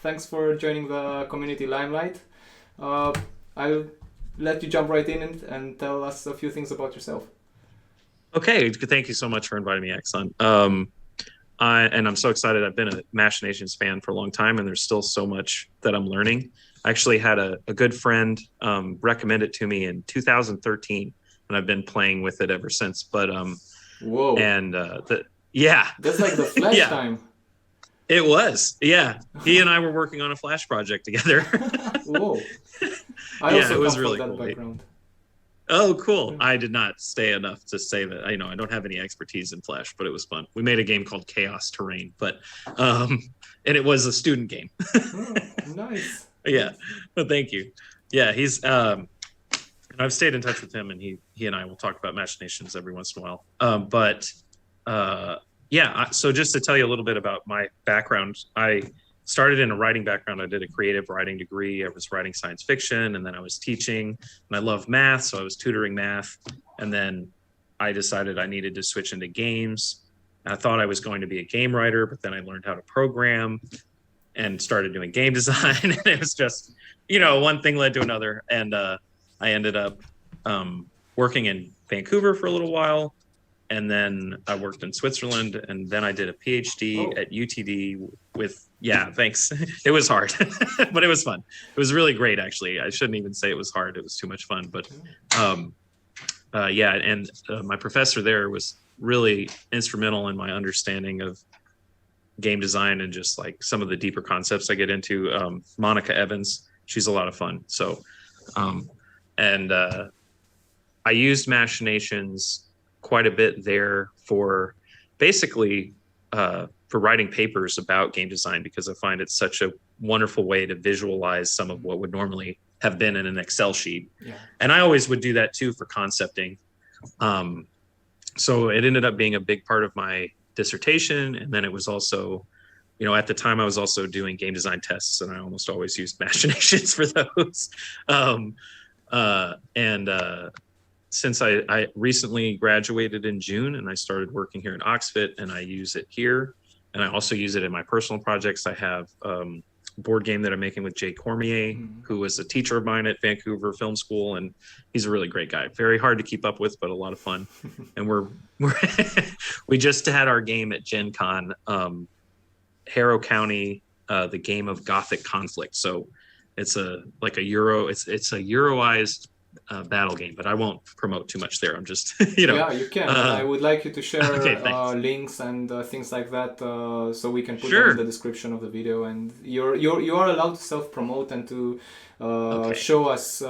Thanks for joining the community limelight. I'll let you jump right in and tell us a few things about yourself. Okay, thank you so much for inviting me, Exxon. I'm so excited. I've been a Machinations fan for a long time, and there's still so much that I'm learning. I actually had a good friend recommend it to me in 2013, and I've been playing with it ever since. But Whoa! And yeah, that's like the Flash yeah, time. It was. Yeah, he and I were working on a Flash project together. Whoa! I also it was come really from that cool. background. Oh, cool. I did not stay enough to say that. I don't have any expertise in Flash, but it was fun. We made a game called Chaos Terrain, but and it was a student game. Oh, nice. Yeah, but thank you. Yeah, he's and I've stayed in touch with him, and he and I will talk about Machinations every once in a while. So just to tell you a little bit about my background, I started in a writing background. I did a creative writing degree. I was writing science fiction, and then I was teaching, and I love math, so I was tutoring math. And then I decided I needed to switch into games. I thought I was going to be a game writer, but then I learned how to program and started doing game design. And it was just, one thing led to another. And I ended up working in Vancouver for a little while. And then I worked in Switzerland, and then I did a PhD at UTD with, thanks. It was hard, but it was fun. It was really great, actually. I shouldn't even say it was hard. It was too much fun. But my professor there was really instrumental in my understanding of game design and just like some of the deeper concepts I get into. Monica Evans, she's a lot of fun. So, I used Machinations quite a bit there for basically for writing papers about game design, because I find it's such a wonderful way to visualize some of what would normally have been in an Excel sheet. Yeah. And I always would do that too for concepting. So it ended up being a big part of my dissertation. And then it was also, at the time I was also doing game design tests, and I almost always used Machinations for those. Since I recently graduated in June, and I started working here at Oxfit, and I use it here, and I also use it in my personal projects. I have a board game that I'm making with Jay Cormier, who was a teacher of mine at Vancouver Film School, and he's a really great guy. Very hard to keep up with, but a lot of fun. And we just had our game at Gen Con, Harrow County, the game of Gothic conflict. So it's a Euroized battle game, but I won't promote too much there. I'm just, Yeah, you can. I would like you to share links and things like that, so we can put them in the description of the video. And you are allowed to self-promote and to show us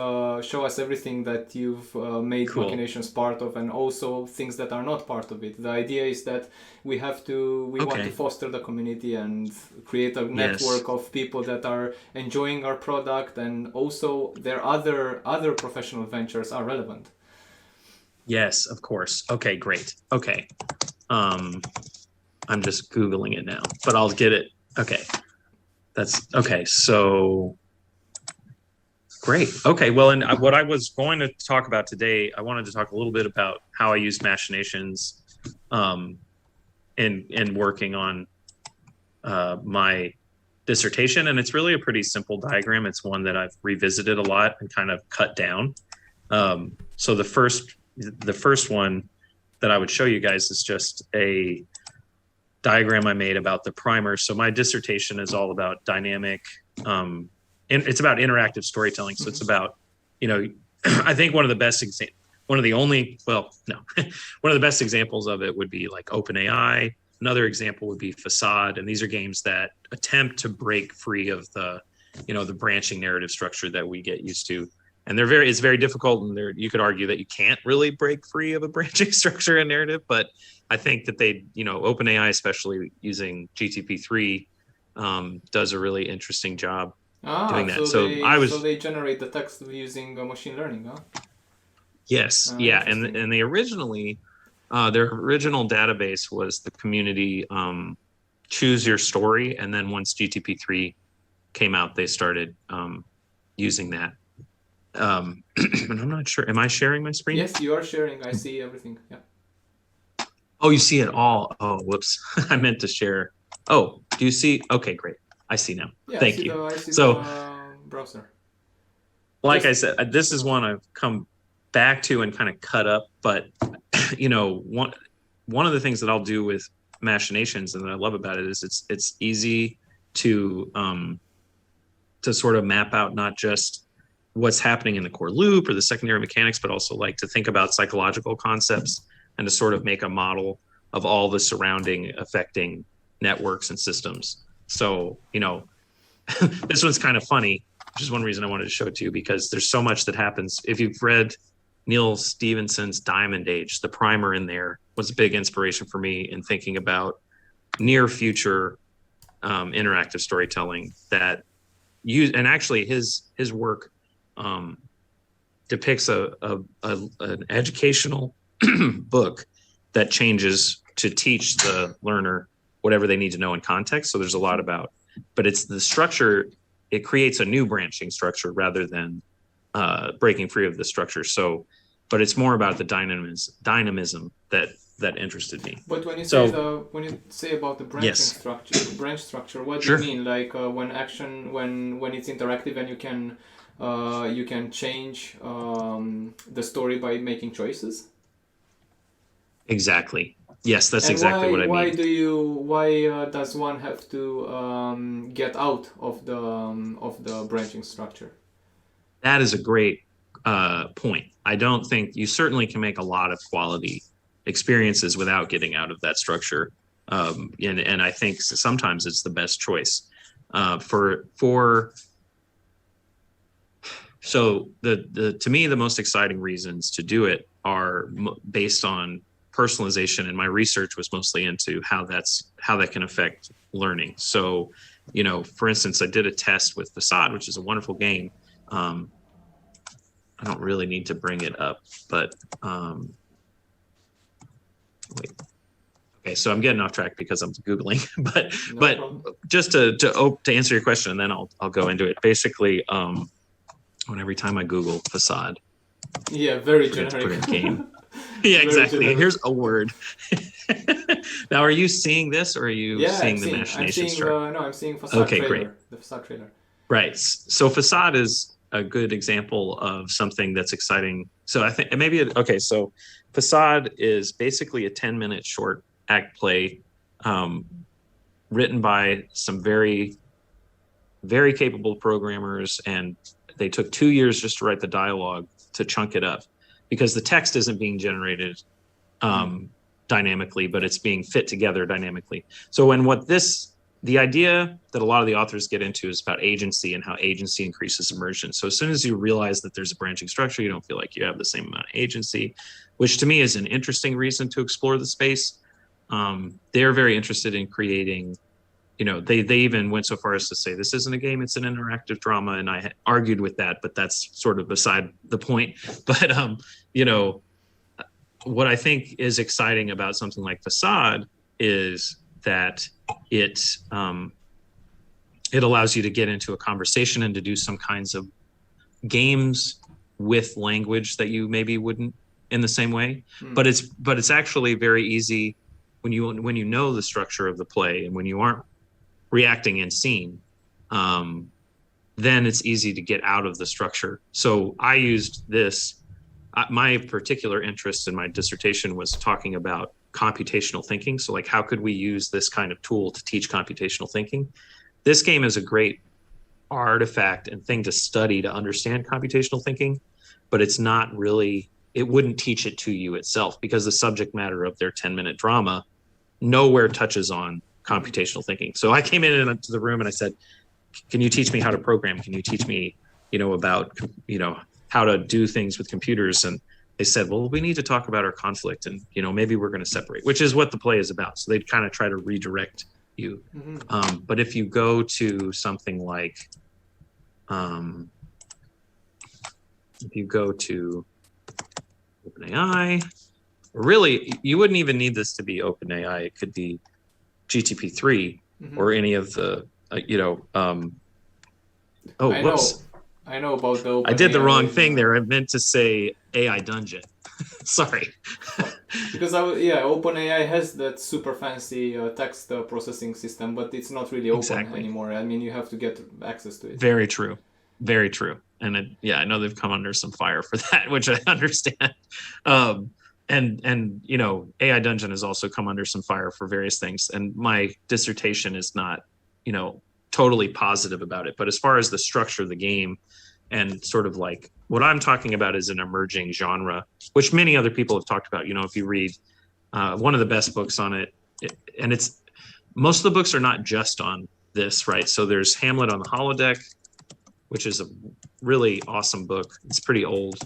everything that you've made Machinations part of, and also things that are not part of it. The idea is that we want to foster the community and create a network of people that are enjoying our product, and also their other professional ventures are relevant. Yes, of course. Okay, great. Okay. I'm just Googling it now, but I'll get it. Okay. That's okay. So great. Okay. Well, and what I was going to talk about today, I wanted to talk a little bit about how I use Machinations in working on my dissertation. And it's really a pretty simple diagram. It's one that I've revisited a lot and kind of cut down. So the first one that I would show you guys is just a diagram I made about the primer. So my dissertation is all about dynamic, and it's about interactive storytelling. So it's about, I think one of the best examples of it would be like OpenAI. Another example would be Facade. And these are games that attempt to break free of the branching narrative structure that we get used to. And it's very difficult, and you could argue that you can't really break free of a branching structure and narrative, but I think that OpenAI, especially using GTP3, does a really interesting job doing that. So they generate the text using machine learning, huh? Yes, and they originally, their original database was the community Choose Your Story, and then once GTP3 came out, they started using that. And I'm not sure. Am I sharing my screen? Yes, you are sharing. I see everything. Yeah. Oh, you see it all. Oh, whoops. I meant to share. Oh, do you see? Okay, great. I see now. Yeah, Thank you. I see so, the browser. Like I said, this is one I've come back to and kind of cut up. But one of the things that I'll do with Machinations and that I love about it is it's easy to sort of map out not just what's happening in the core loop or the secondary mechanics, but also like to think about psychological concepts and to sort of make a model of all the surrounding affecting networks and systems. So, this one's kind of funny, which is one reason I wanted to show it to you, because there's so much that happens. If you've read Neil Stephenson's Diamond Age, the primer in there was a big inspiration for me in thinking about near future interactive storytelling that and actually his work depicts an educational book that changes to teach the learner whatever they need to know in context. So there's a lot about, but it's the structure. It creates a new branching structure rather than breaking free of the structure. So, but it's more about the dynamism that interested me. But when you say about the branching structure, what do you mean? Like when it's interactive and you can change the story by making choices? Exactly. Yes, that's exactly what I mean. Why does one have to get out of the branching structure? That is a great point. I don't think you certainly can make a lot of quality experiences without getting out of that structure, and I think sometimes it's the best choice So to me the most exciting reasons to do it are based on personalization, and my research was mostly into how that can affect learning. So, for instance, I did a test with Facade, which is a wonderful game. I don't really need to bring it up, but wait. Okay, so I'm getting off track because I'm Googling, but just to answer your question, and then I'll go into it. Basically, every time I Google Facade, very generic game. Yeah, exactly. Here's a word. Now, are you seeing this, or are you seeing the Machinations chart? No, I'm seeing Facade. Okay, trailer, great. The Facade trailer. Right. So Facade is a good example of something that's exciting. So I think so Facade is basically a 10-minute short act play written by some very, very capable programmers, and they took 2 years just to write the dialogue to chunk it up, because the text isn't being generated dynamically, but it's being fit together dynamically. So the idea that a lot of the authors get into is about agency and how agency increases immersion. So as soon as you realize that there's a branching structure, you don't feel like you have the same amount of agency, which to me is an interesting reason to explore the space. They're very interested in creating, they even went so far as to say this isn't a game, it's an interactive drama. And I argued with that, but that's sort of beside the point. But, what I think is exciting about something like Facade is that it allows you to get into a conversation and to do some kinds of games with language that you maybe wouldn't in the same way. But it's actually very easy when you know the structure of the play, and when you aren't reacting in scene, then it's easy to get out of the structure. So I used this. My particular interest in my dissertation was talking about computational thinking. So like, how could we use this kind of tool to teach computational thinking? This game is a great artifact and thing to study to understand computational thinking, but it's not really, it wouldn't teach it to you itself, because the subject matter of their 10-minute drama nowhere touches on computational thinking. So I came into the room and I said, can you teach me how to program? Can you teach me, about, how to do things with computers? And they said, well, we need to talk about our conflict, and, maybe we're going to separate, which is what the play is about. So they'd kind of try to redirect you. But if you go to something like, if you go to OpenAI, really, you wouldn't even need this to be OpenAI. It could be GTP3 or any of the, I know about the I did the wrong thing there. I meant to say AI Dungeon. Sorry. Because OpenAI has that super fancy text processing system, but it's not really open anymore. I mean, you have to get access to it. Very true. Very true. And I know they've come under some fire for that, which I understand. And you know, AI Dungeon has also come under some fire for various things. And my dissertation is not, you know, totally positive about it. But as far as the structure of the game and sort of like what I'm talking about is an emerging genre, which many other people have talked about. You know, if you read one of the best books on it, and it's most of the books are not just on this, right? So there's Hamlet on the Holodeck, which is a really awesome book. It's pretty old,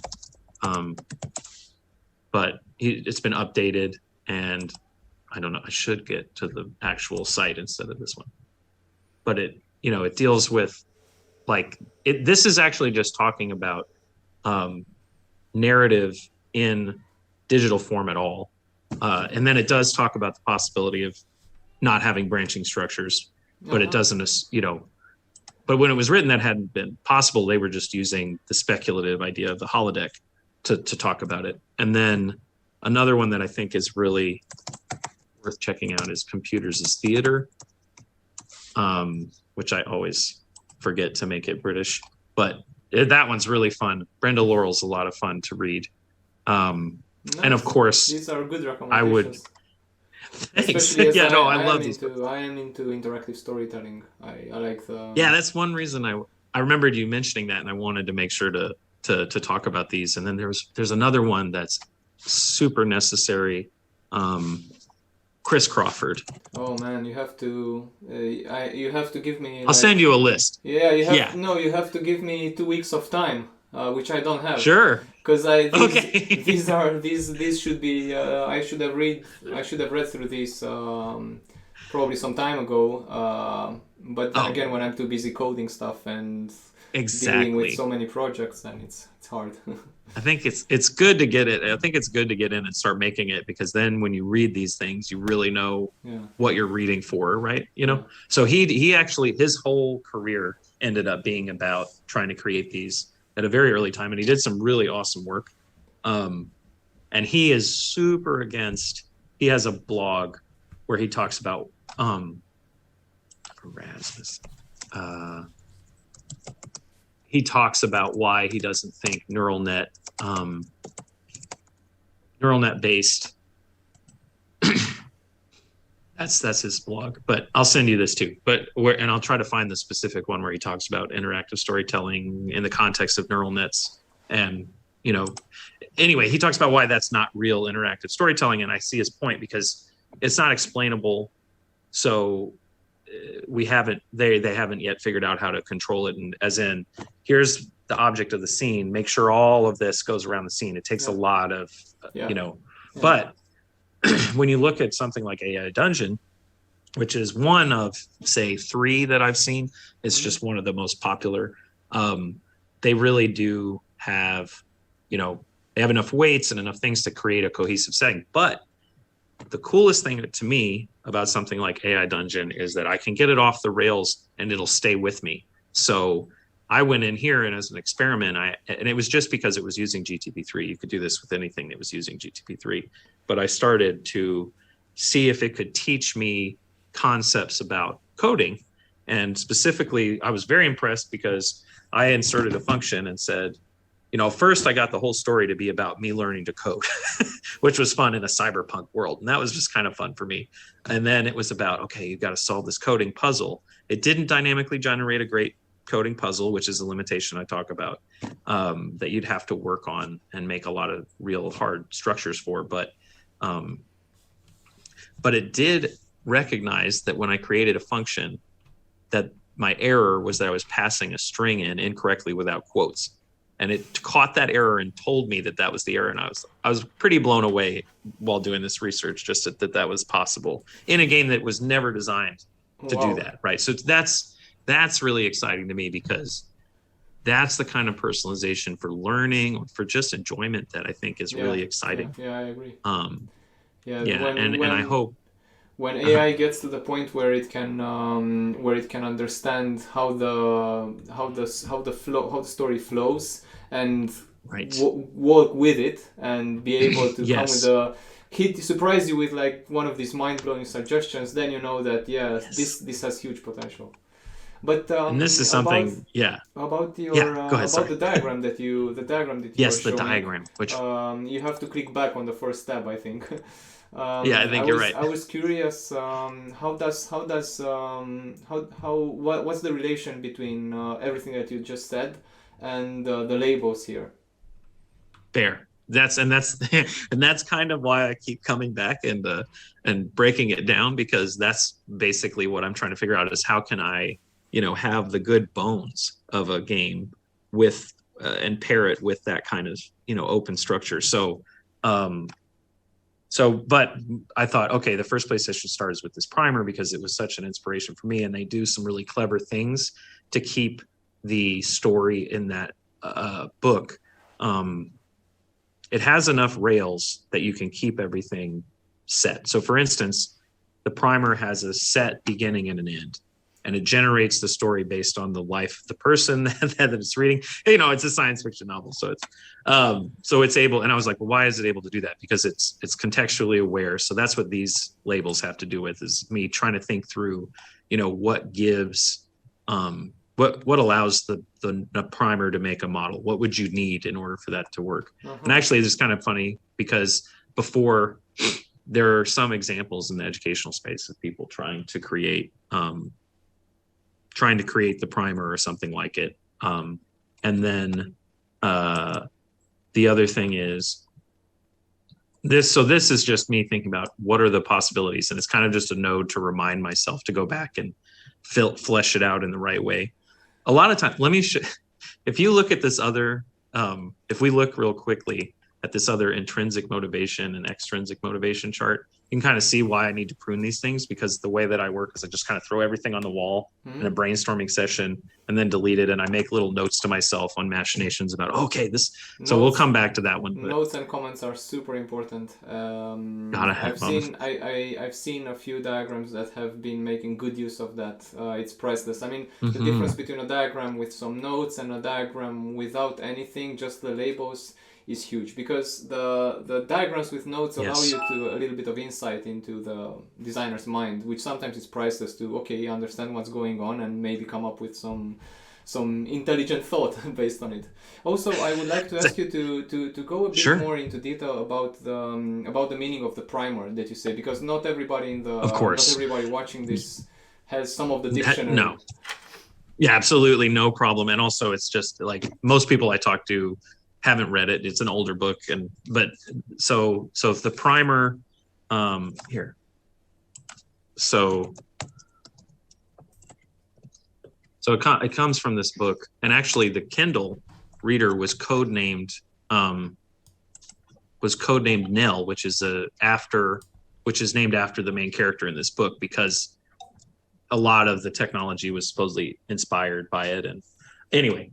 but it's been updated, and I don't know, I should get to the actual site instead of this one. But it, you know, it deals with like this is actually just talking about narrative in digital form at all. And then it does talk about the possibility of not having branching structures, but it doesn't, you know, but when it was written, that hadn't been possible. They were just using the speculative idea of the holodeck to talk about it. And then another one that I think is really worth checking out is Computers as Theater, which I always forget to make it British, but that one's really fun. Brenda Laurel's a lot of fun to read. Nice. And of course, these are good recommendations. I would. Thanks. Yeah, I love these. I am into interactive storytelling. I like the. Yeah, that's one reason I remembered you mentioning that, and I wanted to make sure to talk about these. And then there's another one that's super necessary. Chris Crawford. Oh man, you have to give me. I'll send you a list. Yeah, you have to give me 2 weeks of time, which I don't have. Sure. Because these should be. I should have read through these probably some time ago. But then again, when I'm too busy coding stuff and dealing with so many projects, then it's hard. I think it's good to get it. I think it's good to get in and start making it, because then when you read these things, you really know what you're reading for, right? You know. So he actually, his whole career ended up being about trying to create these at a very early time, and he did some really awesome work. And he is super against. He has a blog where he talks about Erasmus. He talks about why he doesn't think neural net based. that's his blog, but I'll send you this too. And I'll try to find the specific one where he talks about interactive storytelling in the context of neural nets. And you know, anyway, he talks about why that's not real interactive storytelling, and I see his point, because it's not explainable. So we haven't they haven't yet figured out how to control it, and as in, here's the object of the scene, make sure all of this goes around the scene. It takes a lot of you know, but when you look at something like AI Dungeon, which is one of say 3 that I've seen, it's just one of the most popular. They really do have, you know, they have enough weights and enough things to create a cohesive setting. But the coolest thing to me about something like AI Dungeon is that I can get it off the rails and it'll stay with me. So I went in here, and as an experiment, and it was just because it was using GTP3. You could do this with anything that was using GTP3. But I started to see if it could teach me concepts about coding. And specifically, I was very impressed because I inserted a function and said, you know, first I got the whole story to be about me learning to code, which was fun in a cyberpunk world. And that was just kind of fun for me. And then it was about, okay, you've got to solve this coding puzzle. It didn't dynamically generate a great coding puzzle, which is a limitation I talk about, that you'd have to work on and make a lot of real hard structures for. But it did recognize that when I created a function, that my error was that I was passing a string in incorrectly without quotes. And it caught that error and told me that that was the error. And I was pretty blown away while doing this research, just that was possible in a game that was never designed to do that, right? So that's really exciting to me, because that's the kind of personalization for learning or for just enjoyment that I think is really exciting. Yeah, I agree. And I hope when AI gets to the point where it can understand how the story flows and work with it and be able to come surprise you with like one of these mind-blowing suggestions, then you know that this has huge potential. But and this is something about your go ahead, about the diagram that you yes, are the showing, diagram, which you have to click back on the first tab, I think. I think you're right. I was curious, what's the relation between everything that you just said and the labels here? Fair. That's and that's kind of why I keep coming back and breaking it down, because that's basically what I'm trying to figure out is how can I, have the good bones of a game with and pair it with that kind of, open structure. So but I thought, okay, the first place I should start is with this primer because it was such an inspiration for me, and they do some really clever things to keep the story in that book. It has enough rails that you can keep everything set. So for instance, the primer has a set beginning and an end, and it generates the story based on the life of the person that it's reading. It's a science fiction novel. So it's able, and I was like, well, why is it able to do that? Because it's contextually aware. So that's what these labels have to do with, is me trying to think through, what gives, what allows the primer to make a model. What would you need in order for that to work? And actually, it's kind of funny because before, there are some examples in the educational space of people trying to create the primer or something like it. And then the other thing is this. So this is just me thinking about what are the possibilities, and it's kind of just a node to remind myself to go back and flesh it out in the right way. A lot of times, if you look at this other, if we look real quickly at this other intrinsic motivation and extrinsic motivation chart, you can kind of see why I need to prune these things, because the way that I work is I just kind of throw everything on the wall in a brainstorming session and then delete it. And I make little notes to myself on Machinations about, so we'll come back to that one. But notes and comments are super important. I've seen a few diagrams that have been making good use of that. It's priceless. I mean, the difference between a diagram with some notes and a diagram without anything, just the labels, is huge, because the diagrams with notes allow you to a little bit of insight into the designer's mind, which sometimes is priceless to understand what's going on and maybe come up with some intelligent thought based on it. Also, I would like to ask you to go a bit more into detail about the meaning of the primer that you say, because not everybody not everybody watching this has some of the dictionary. No. Yeah, absolutely, no problem. And also, it's just like most people I talk to haven't read it. It's an older book, so if the primer here, so it comes from this book, and actually the Kindle reader was codenamed Nell, which is named after the main character in this book, because a lot of the technology was supposedly inspired by it. And anyway,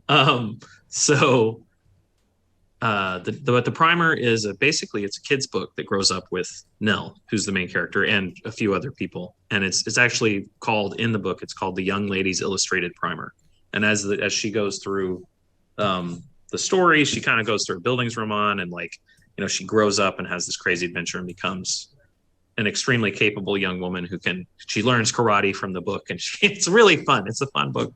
but the primer is basically it's a kid's book that grows up with Nell, who's the main character, and a few other people. And it's actually called, in the book, it's called The Young Lady's Illustrated Primer. And as she goes through the story, she kind of goes through a Bildungsroman, and she grows up and has this crazy adventure and becomes an extremely capable young woman she learns karate from the book, and it's really fun. It's a fun book.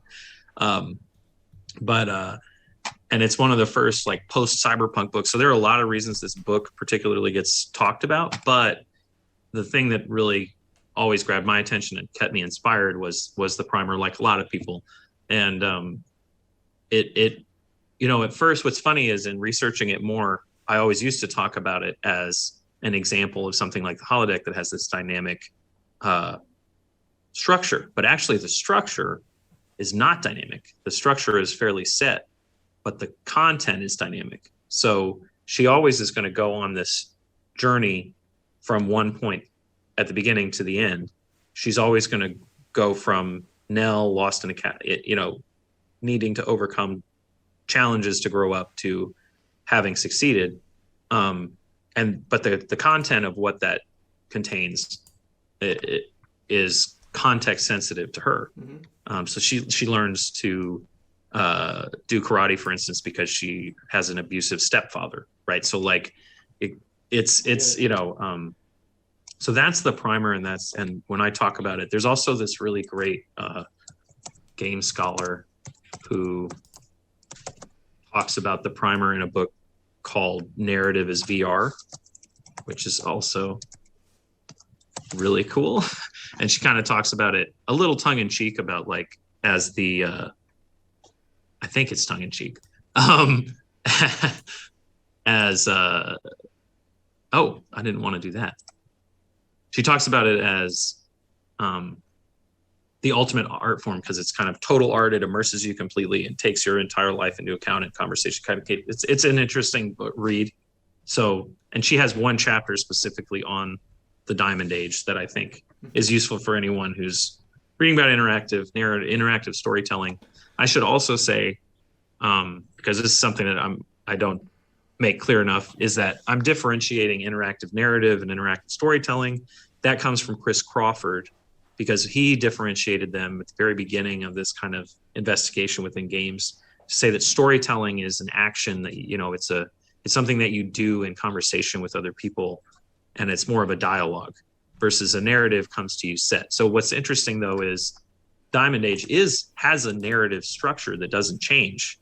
And it's one of the first post-cyberpunk books. So there are a lot of reasons this book particularly gets talked about. But the thing that really always grabbed my attention and kept me inspired was the primer, like a lot of people. And at first, what's funny is in researching it more, I always used to talk about it as an example of something like the holodeck that has this dynamic structure. But actually, the structure is not dynamic. The structure is fairly set, but the content is dynamic. So she always is going to go on this journey from one point at the beginning to the end. She's always going to go from Nell, lost in a cat, needing to overcome challenges to grow up, to having succeeded. But the content of what that contains it is context sensitive to her. So she learns to do karate, for instance, because she has an abusive stepfather, right? So it's you know, so that's the primer, and when I talk about it, there's also this really great game scholar who talks about the primer in a book called Narrative is VR, which is also really cool. And she kind of talks about it a little tongue in cheek about like as the I think it's tongue in cheek. As oh, I didn't want to do that. She talks about it as the ultimate art form because it's kind of total art. It immerses you completely and takes your entire life into account and conversation. Kind of, it's an interesting read. So, and she has one chapter specifically on the Diamond Age that I think is useful for anyone who's reading about interactive storytelling. I should also say, because this is something that I don't make clear enough, is that I'm differentiating interactive narrative and interactive storytelling. That comes from Chris Crawford, because he differentiated them at the very beginning of this kind of investigation within games to say that storytelling is an action that, you know, it's something that you do in conversation with other people, and it's more of a dialogue versus a narrative comes to you set. So what's interesting though is Diamond Age has a narrative structure that doesn't change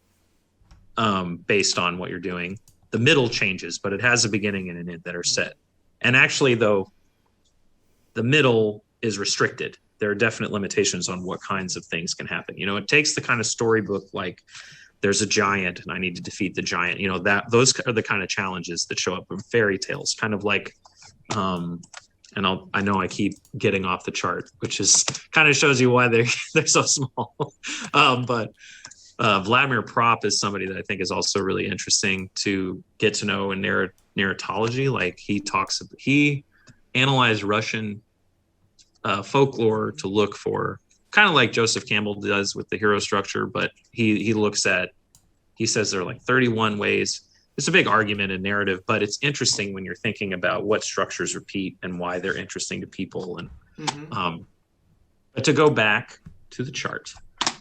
based on what you're doing. The middle changes, but it has a beginning and an end that are set. And actually though, the middle is restricted. There are definite limitations on what kinds of things can happen. You know, it takes the kind of storybook, like there's a giant and I need to defeat the giant, you know, those are the kind of challenges that show up in fairy tales, kind of like, and I know I keep getting off the chart, which is kind of shows you why they're so small. But Vladimir Prop is somebody that I think is also really interesting to get to know in narratology. Like he analyzed Russian folklore to look for, kind of like Joseph Campbell does with the hero structure, but he says there are like 31 ways. It's a big argument in narrative, but it's interesting when you're thinking about what structures repeat and why they're interesting to people. And but to go back to the chart,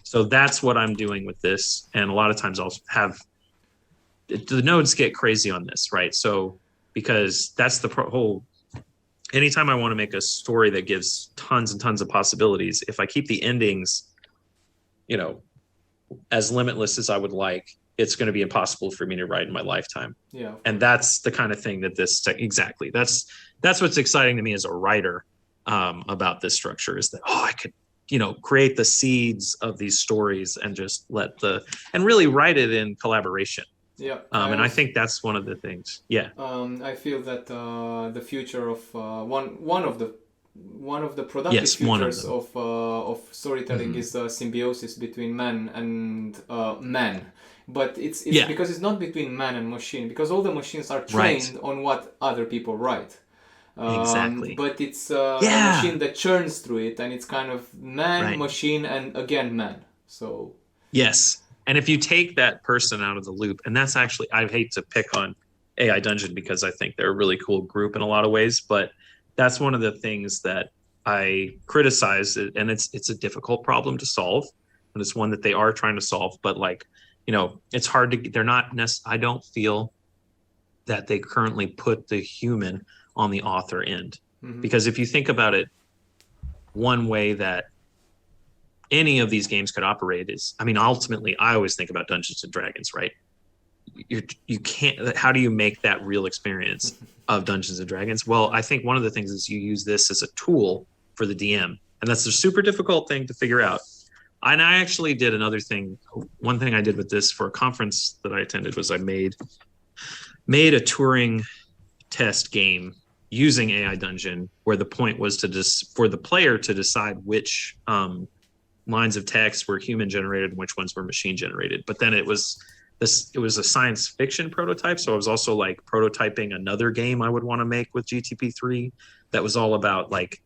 so that's what I'm doing with this. And a lot of times I'll have the nodes get crazy on this, right? So because that's the whole. Anytime I want to make a story that gives tons and tons of possibilities, if I keep the endings, you know, as limitless as I would like, it's going to be impossible for me to write in my lifetime. Yeah. And that's the kind of thing that exactly. That's what's exciting to me as a writer about this structure, is that, I could, you know, create the seeds of these stories and just and really write it in collaboration. Yeah, and I think that's one of the things. Yeah, I feel that the future of one of the productive futures of storytelling is the symbiosis between man and man. But it's because it's not between man and machine, because all the machines are trained on what other people write. Exactly. But it's a machine that churns through it, and it's kind of man, machine, and again man. So yes. And if you take that person out of the loop, and that's actually, I hate to pick on AI Dungeon because I think they're a really cool group in a lot of ways, but that's one of the things that I criticize, and it's a difficult problem to solve, and it's one that they are trying to solve, but like, you know, it's hard to, I don't feel that they currently put the human on the author end. Mm-hmm. Because if you think about it, one way that any of these games could operate is, I mean, ultimately, I always think about Dungeons and Dragons, right? You can't, how do you make that real experience of Dungeons and Dragons? Well, I think one of the things is you use this as a tool for the DM, and that's a super difficult thing to figure out. And I actually did another thing. One thing I did with this for a conference that I attended was I made a Turing test game using AI Dungeon, where the point was for the player to decide which lines of text were human generated and which ones were machine generated. But then it was a science fiction prototype. So I was also like prototyping another game I would want to make with GTP3 that was all about, like,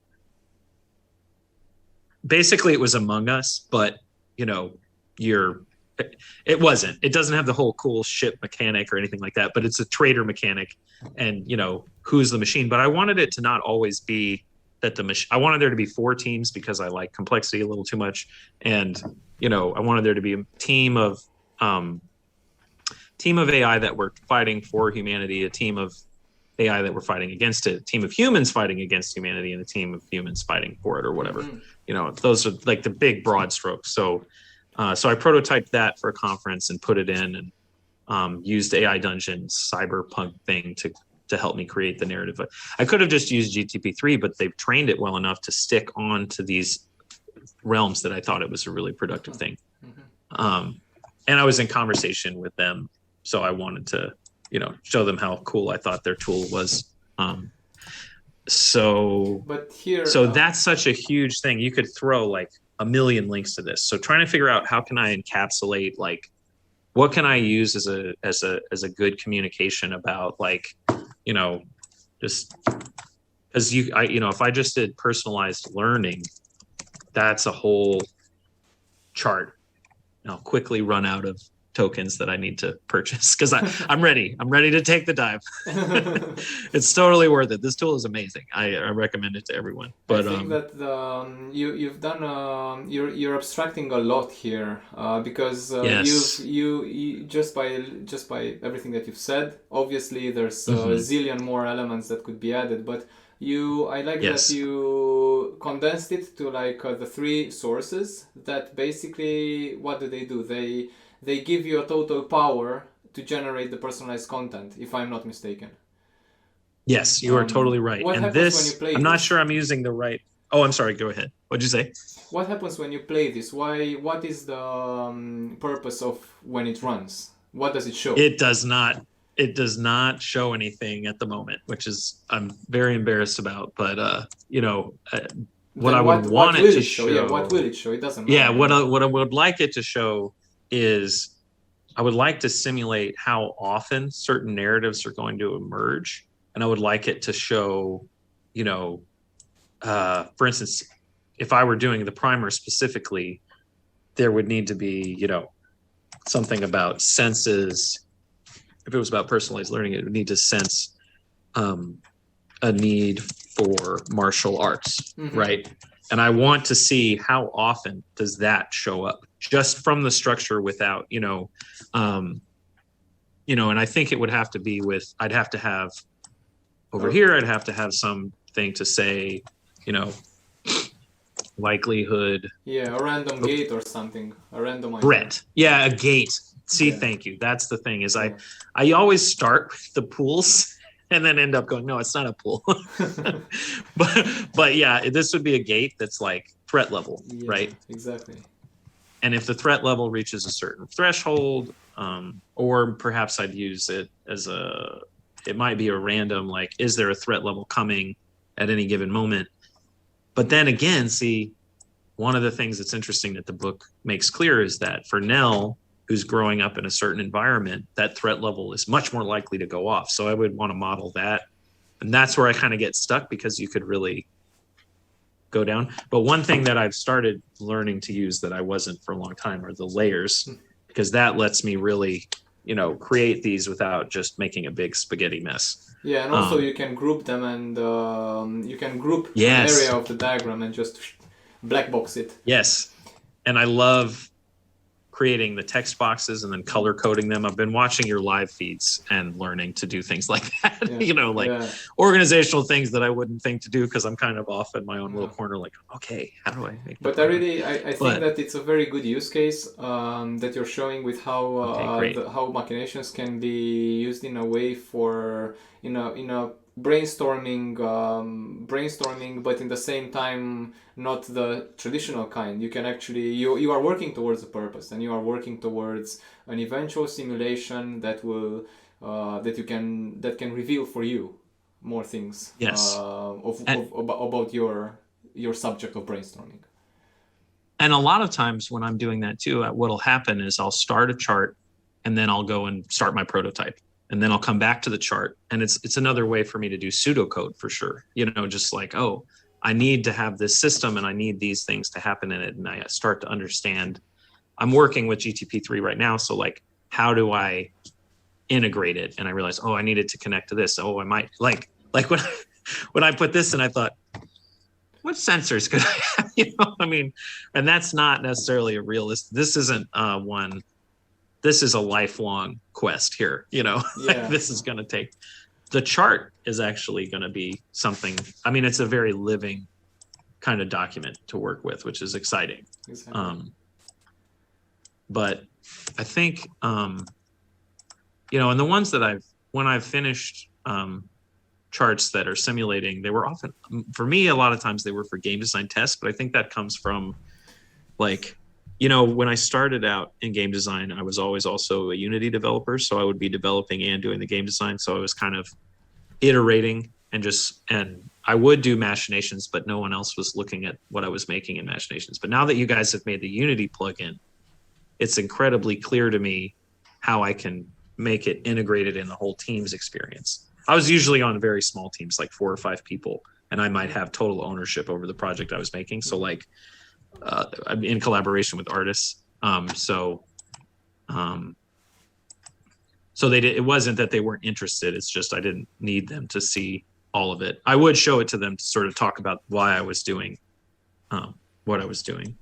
basically it was Among Us, but you know, it doesn't have the whole cool ship mechanic or anything like that, but it's a trader mechanic, and you know, who's the machine. But I wanted it to not always be that I wanted there to be 4 teams, because I like complexity a little too much. And, you know, I wanted there to be a team of AI that were fighting for humanity, a team of AI that were fighting against it, a team of humans fighting against humanity, and a team of humans fighting for it, or whatever. Those are like the big broad strokes. So so I prototyped that for a conference and put it in, and used AI Dungeon's cyberpunk thing to help me create the narrative. I could have just used GTP3, but they've trained it well enough to stick on to these realms that I thought it was a really productive thing. And I was in conversation with them, so I wanted to, show them how cool I thought their tool was. So that's such a huge thing. You could throw like a million links to this. So trying to figure out how can I encapsulate, like, what can I use as a good communication about, like, just because if I just did personalized learning, that's a whole chart. I'll quickly run out of tokens that I need to purchase because I'm ready. I'm ready to take the dive. It's totally worth it. This tool is amazing. I recommend it to everyone. But I think that you've done you're abstracting a lot here because yes. you just by everything that you've said. Obviously, there's a zillion more elements that could be added, but I like that you condensed it to like the three sources that basically, what do? They give you a total power to generate the personalized content, if I'm not mistaken. Yes, you are totally right. What happens when you play I'm not sure I'm using the right. Oh, I'm sorry. Go ahead. What'd you say? What happens when you play this? What is the purpose of when it runs? What does it show? It does not show anything at the moment, which is I'm very embarrassed about. But what I would want it to show. Yeah, what will it show? It doesn't matter. Yeah, what I would like it to show is I would like to simulate how often certain narratives are going to emerge, and I would like it to show, for instance, if I were doing the primer specifically, there would need to be, something about senses. If it was about personalized learning, it would need to sense a need for martial arts, right? And I want to see how often does that show up just from the structure without, and I think it would have to be I'd have to have over here, I'd have to have something to say, likelihood. Yeah, a random gate or something, a random threat. Yeah, a gate. See, thank you. That's the thing is I always start with the pools and then end up going, no, it's not a pool. but yeah, this would be a gate that's like threat level, right? Exactly. And if the threat level reaches a certain threshold, or perhaps I'd use it as it might be a random, like, is there a threat level coming at any given moment? But then again, see, one of the things that's interesting that the book makes clear is that for Nell, who's growing up in a certain environment, that threat level is much more likely to go off. So I would want to model that. And that's where I kind of get stuck because you could really go down. But one thing that I've started learning to use that I wasn't for a long time are the layers, because that lets me really, create these without just making a big spaghetti mess. Yeah, and also you can group them and you can group an area of the diagram and just black box it. Yes. And I love creating the text boxes and then color coding them. I've been watching your live feeds and learning to do things like that, organizational things that I wouldn't think to do because I'm kind of off in my own little corner, like, okay, how do I make that? But I think that it's a very good use case that you're showing with how Machinations can be used in a way for, in a brainstorming, but in the same time not the traditional kind. You can actually you are working towards a purpose, and you are working towards an eventual simulation that will that can reveal for you more things about your subject of brainstorming. And a lot of times when I'm doing that too, what'll happen is I'll start a chart and then I'll go and start my prototype. And then I'll come back to the chart, and it's another way for me to do pseudocode for sure. Just like, oh, I need to have this system and I need these things to happen in it. And I start to understand. I'm working with GTP3 right now. So like, how do I integrate it? And I realized, oh, I needed to connect to this. Oh, I might like when I put this in, I thought, what sensors could I have? And that's not necessarily a realist. This isn't one. This is a lifelong quest here, This is going to take the chart is actually going to be something. I mean, it's a very living kind of document to work with, which is exciting. Exactly. But I think, and the ones that when I've finished charts that are simulating, they were often, for me, a lot of times they were for game design tests, but I think that comes from when I started out in game design, I was always also a Unity developer. So I would be developing and doing the game design. So I was kind of iterating and I would do Machinations, but no one else was looking at what I was making in Machinations. But now that you guys have made the Unity plugin, it's incredibly clear to me how I can make it integrated in the whole team's experience. I was usually on very small teams, like 4 or 5 people, and I might have total ownership over the project I was making. So I'm in collaboration with artists. So it wasn't that they weren't interested. It's just I didn't need them to see all of it. I would show it to them to sort of talk about why I was doing what I was doing.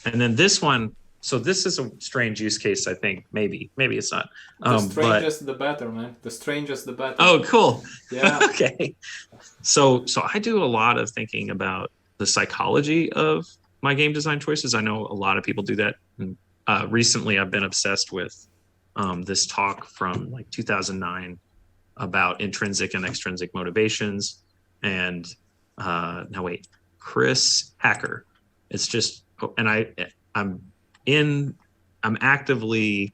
And then this one, so this is a strange use case, I think. Maybe it's not. The strangest the better, man. The strangest the better. Oh, cool. Yeah. Okay. So I do a lot of thinking about the psychology of my game design choices. I know a lot of people do that. And, recently, I've been obsessed with this talk from 2009 about intrinsic and extrinsic motivations. And Chris Hacker. It's just, and I'm actively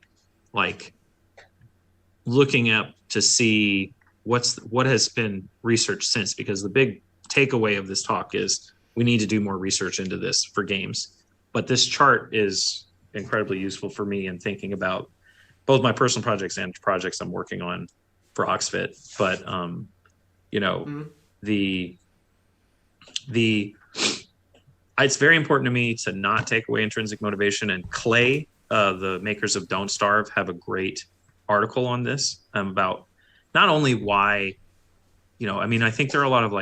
looking up to see what has been researched since, because the big takeaway of this talk is we need to do more research into this for games. But this chart is incredibly useful for me in thinking about both my personal projects and projects I'm working on for Oxfit. But it's very important to me to not take away intrinsic motivation. And Klei, the makers of Don't Starve, have a great article on this about not only why, I think there are a lot of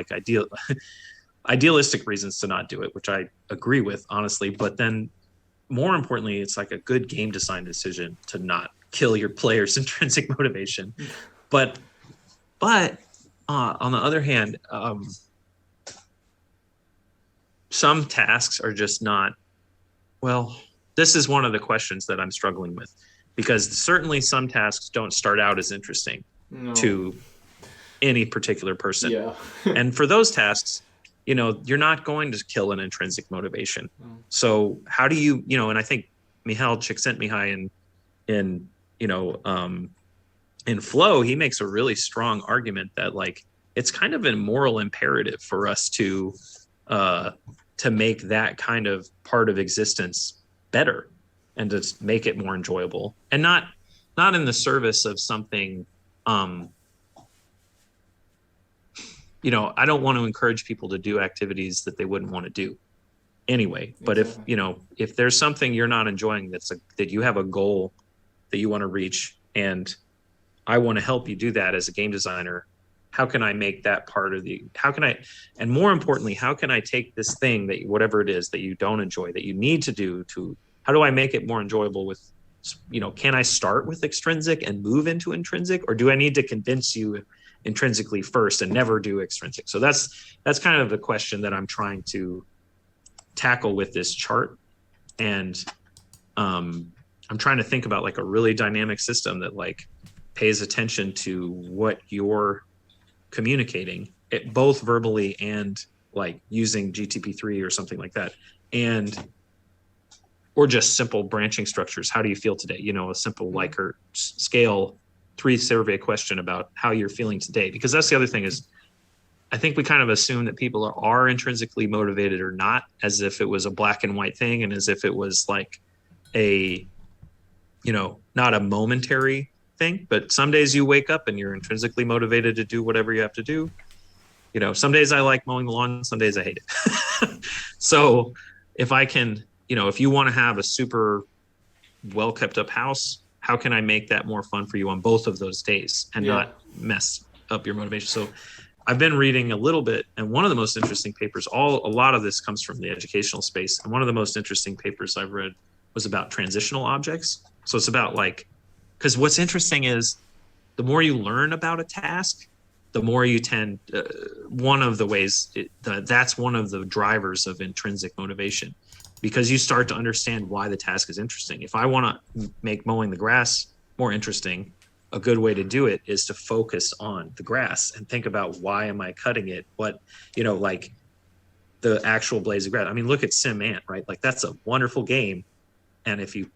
idealistic reasons to not do it, which I agree with, honestly. But then more importantly, it's like a good game design decision to not kill your players' intrinsic motivation. But on the other hand, some tasks are just not, this is one of the questions that I'm struggling with, because certainly some tasks don't start out as interesting to any particular person. Yeah. And for those tasks, you're not going to kill an intrinsic motivation. So how do you, and I think Michal Csikszentmihalyi in Flow, he makes a really strong argument that it's kind of a moral imperative for us to make that kind of part of existence better and to make it more enjoyable, and not in the service of something. I don't want to encourage people to do activities that they wouldn't want to do anyway. But if there's something you're not enjoying, that you have a goal that you want to reach, and I want to help you do that as a game designer, how can I make that part of and more importantly, how can I take this thing that whatever it is that you don't enjoy, that you need to do, how do I make it more enjoyable with, can I start with extrinsic and move into intrinsic, or do I need to convince you intrinsically first and never do extrinsic? So that's kind of the question that I'm trying to tackle with this chart. And I'm trying to think about a really dynamic system that pays attention to what you're communicating, both verbally and using GTP3 or something like that, or just simple branching structures. How do you feel today? A simple Likert scale 3 survey question about how you're feeling today. Because that's the other thing is, I think we kind of assume that people are intrinsically motivated or not, as if it was a black and white thing, and as if it was not a momentary thing. But some days you wake up and you're intrinsically motivated to do whatever you have to do. Some days I like mowing the lawn, some days I hate it. So if I can, if you want to have a super well kept up house, how can I make that more fun for you on both of those days and not mess up your motivation? So I've been reading a little bit, and one of the most interesting papers, a lot of this comes from the educational space. And one of the most interesting papers I've read was about transitional objects. So it's about because what's interesting is the more you learn about a task, the more you tend, one of the ways, that's one of the drivers of intrinsic motivation, because you start to understand why the task is interesting. If I want to make mowing the grass more interesting, a good way to do it is to focus on the grass and think about, why am I cutting it? What, like the actual blades of grass. I mean, look at Sim Ant, right? Like, that's a wonderful game. And if you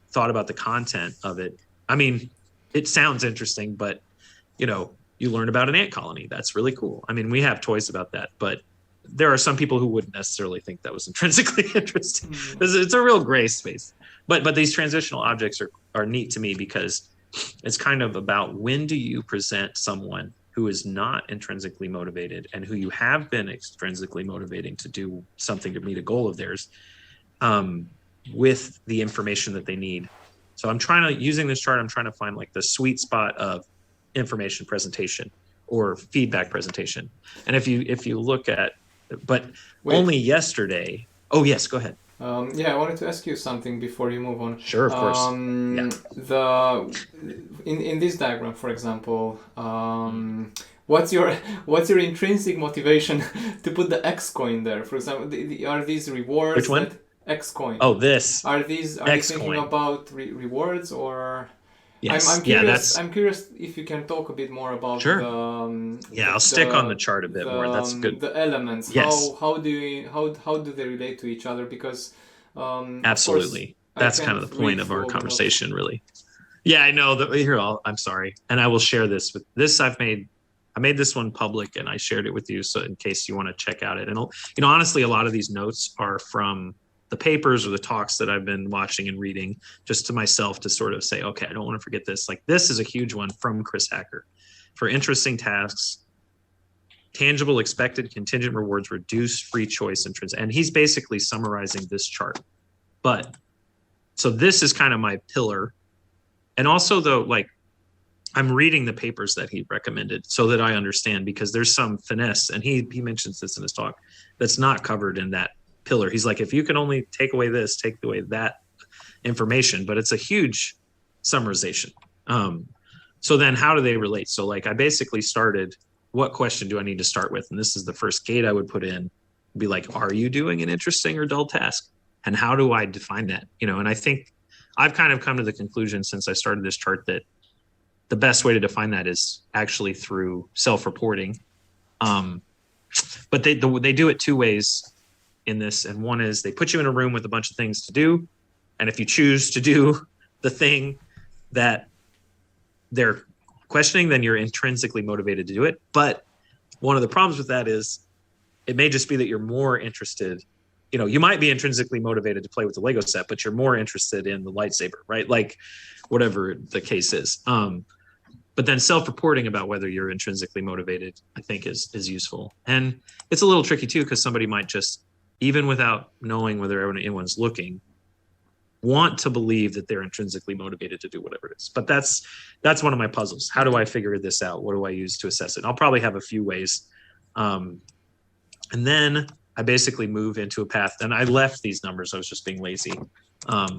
thought about the content of it, I mean, it sounds interesting, but you learn about an ant colony. That's really cool. I mean, we have toys about that, but there are some people who wouldn't necessarily think that was intrinsically interesting. It's a real gray space. But these transitional objects are neat to me, because it's kind of about, when do you present someone who is not intrinsically motivated and who you have been extrinsically motivating to do something to meet a goal of theirs, with the information that they need. So using this chart, I'm trying to find like the sweet spot of information presentation or feedback presentation. And if you look at, only yesterday. Oh yes, go ahead. I wanted to ask you something before you move on. Sure, of course. In this diagram, for example, what's your intrinsic motivation to put the X coin there? For example, are these rewards? Which one? X coin. Oh, this. Are you thinking about rewards, or? Yes. I'm curious if you can talk a bit more about. Sure. I'll stick on the chart a bit more. That's good. The elements. Yes. How do they relate to each other? Because. Absolutely. That's kind of the point of our conversation, really. Yeah, I know that. Here, I'm sorry, and I will share this with this. I made this one public, and I shared it with you, so in case you want to check out it. And honestly, a lot of these notes are from the papers or the talks that I've been watching and reading, just to myself, to sort of say, okay, I don't want to forget this. Like, this is a huge one from Chris Hacker. For interesting tasks, tangible expected contingent rewards reduce free choice and he's basically summarizing this chart. But so this is kind of my pillar. And also, though, like, I'm reading the papers that he recommended so that I understand, because there's some finesse, and he mentions this in his talk, that's not covered in that pillar. He's like, if you can only take away this, take away that information, but it's a huge summarization. So then how do they relate? So like, I basically started, what question do I need to start with? And this is the first gate I would put in, be like, are you doing an interesting or dull task? And how do I define that? And I think I've kind of come to the conclusion, since I started this chart, that the best way to define that is actually through self-reporting. But they do it two ways in this. And one is, they put you in a room with a bunch of things to do. And if you choose to do the thing that they're questioning, then you're intrinsically motivated to do it. But one of the problems with that is, it may just be that you're more interested. You might be intrinsically motivated to play with the Lego set, but you're more interested in the lightsaber, right? Like, whatever the case is. But then self-reporting about whether you're intrinsically motivated, I think is useful. And it's a little tricky too, because somebody might just, even without knowing whether anyone's looking, want to believe that they're intrinsically motivated to do whatever it is. But that's one of my puzzles. How do I figure this out? What do I use to assess it? And I'll probably have a few ways. And then I basically move into a path, and I left these numbers. I was just being lazy. A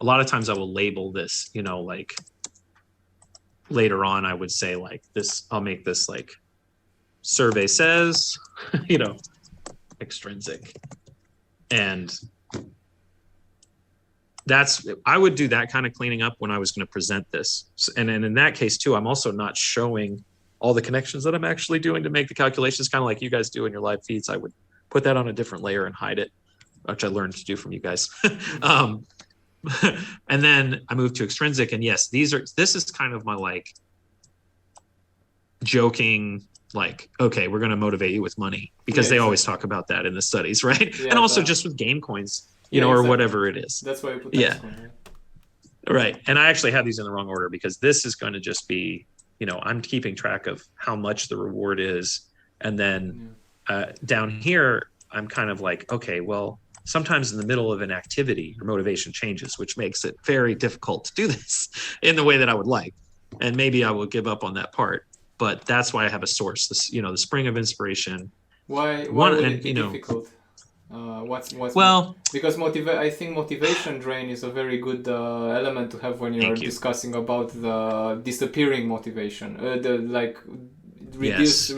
lot of times I will label this, like, later on I would say, like, this, I'll make this like, survey says, extrinsic. And I would do that kind of cleaning up when I was going to present this. And in that case too, I'm also not showing all the connections that I'm actually doing to make the calculations, kind of like you guys do in your live feeds. I would put that on a different layer and hide it, which I learned to do from you guys. And then I moved to extrinsic, and yes, this is kind of my like joking, like, okay, we're going to motivate you with money, because they always talk about that in the studies, right? Yeah, and also just with game coins, or whatever it is. That's why I put that coin. Right. And I actually have these in the wrong order, because this is going to just be, I'm keeping track of how much the reward is. And then down here, I'm kind of like, okay, well, sometimes in the middle of an activity, your motivation changes, which makes it very difficult to do this in the way that I would like. And maybe I will give up on that part, but that's why I have a source, the spring of inspiration. Why would it be difficult? What's well because I think motivation drain is a very good element to have when you're discussing about the disappearing motivation, the like reduced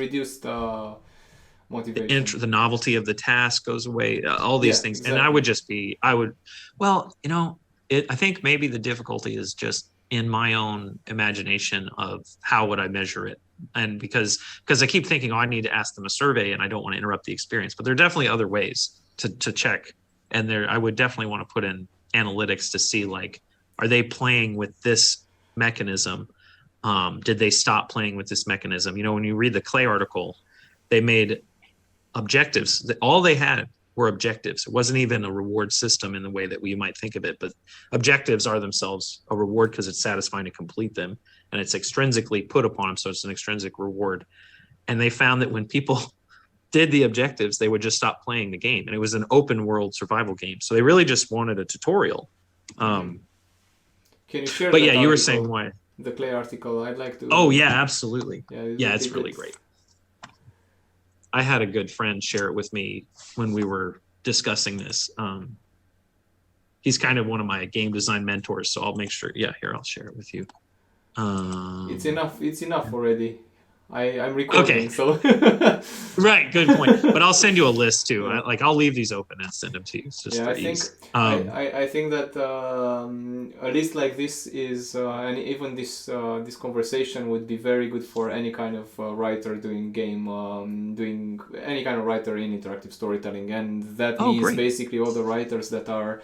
motivation. The novelty of the task goes away, all these things. Exactly. And I think maybe the difficulty is just in my own imagination of how would I measure it. And because I keep thinking, I need to ask them a survey and I don't want to interrupt the experience, but there are definitely other ways to check. And I would definitely want to put in analytics to see, like, are they playing with this mechanism? Did they stop playing with this mechanism? When you read the Klei article, they made objectives. All they had were objectives. It wasn't even a reward system in the way that we might think of it, but objectives are themselves a reward because it's satisfying to complete them, and it's extrinsically put upon them, so it's an extrinsic reward. And they found that when people did the objectives, they would just stop playing the game, and it was an open world survival game. So they really just wanted a tutorial. Can you share? But yeah, you were saying why the Klei article? I'd like to. Oh yeah, absolutely. Yeah, it's really great. I had a good friend share it with me when we were discussing this. He's kind of one of my game design mentors, so I'll make sure. Yeah, here, I'll share it with you. It's enough already. I'm recording, so right, good point. But I'll send you a list too. I'll leave these open and send them to you. It's just for ease. I think that a list like this is, and even this conversation would be very good for any kind of writer doing any kind of writer in interactive storytelling, and that means basically all the writers that are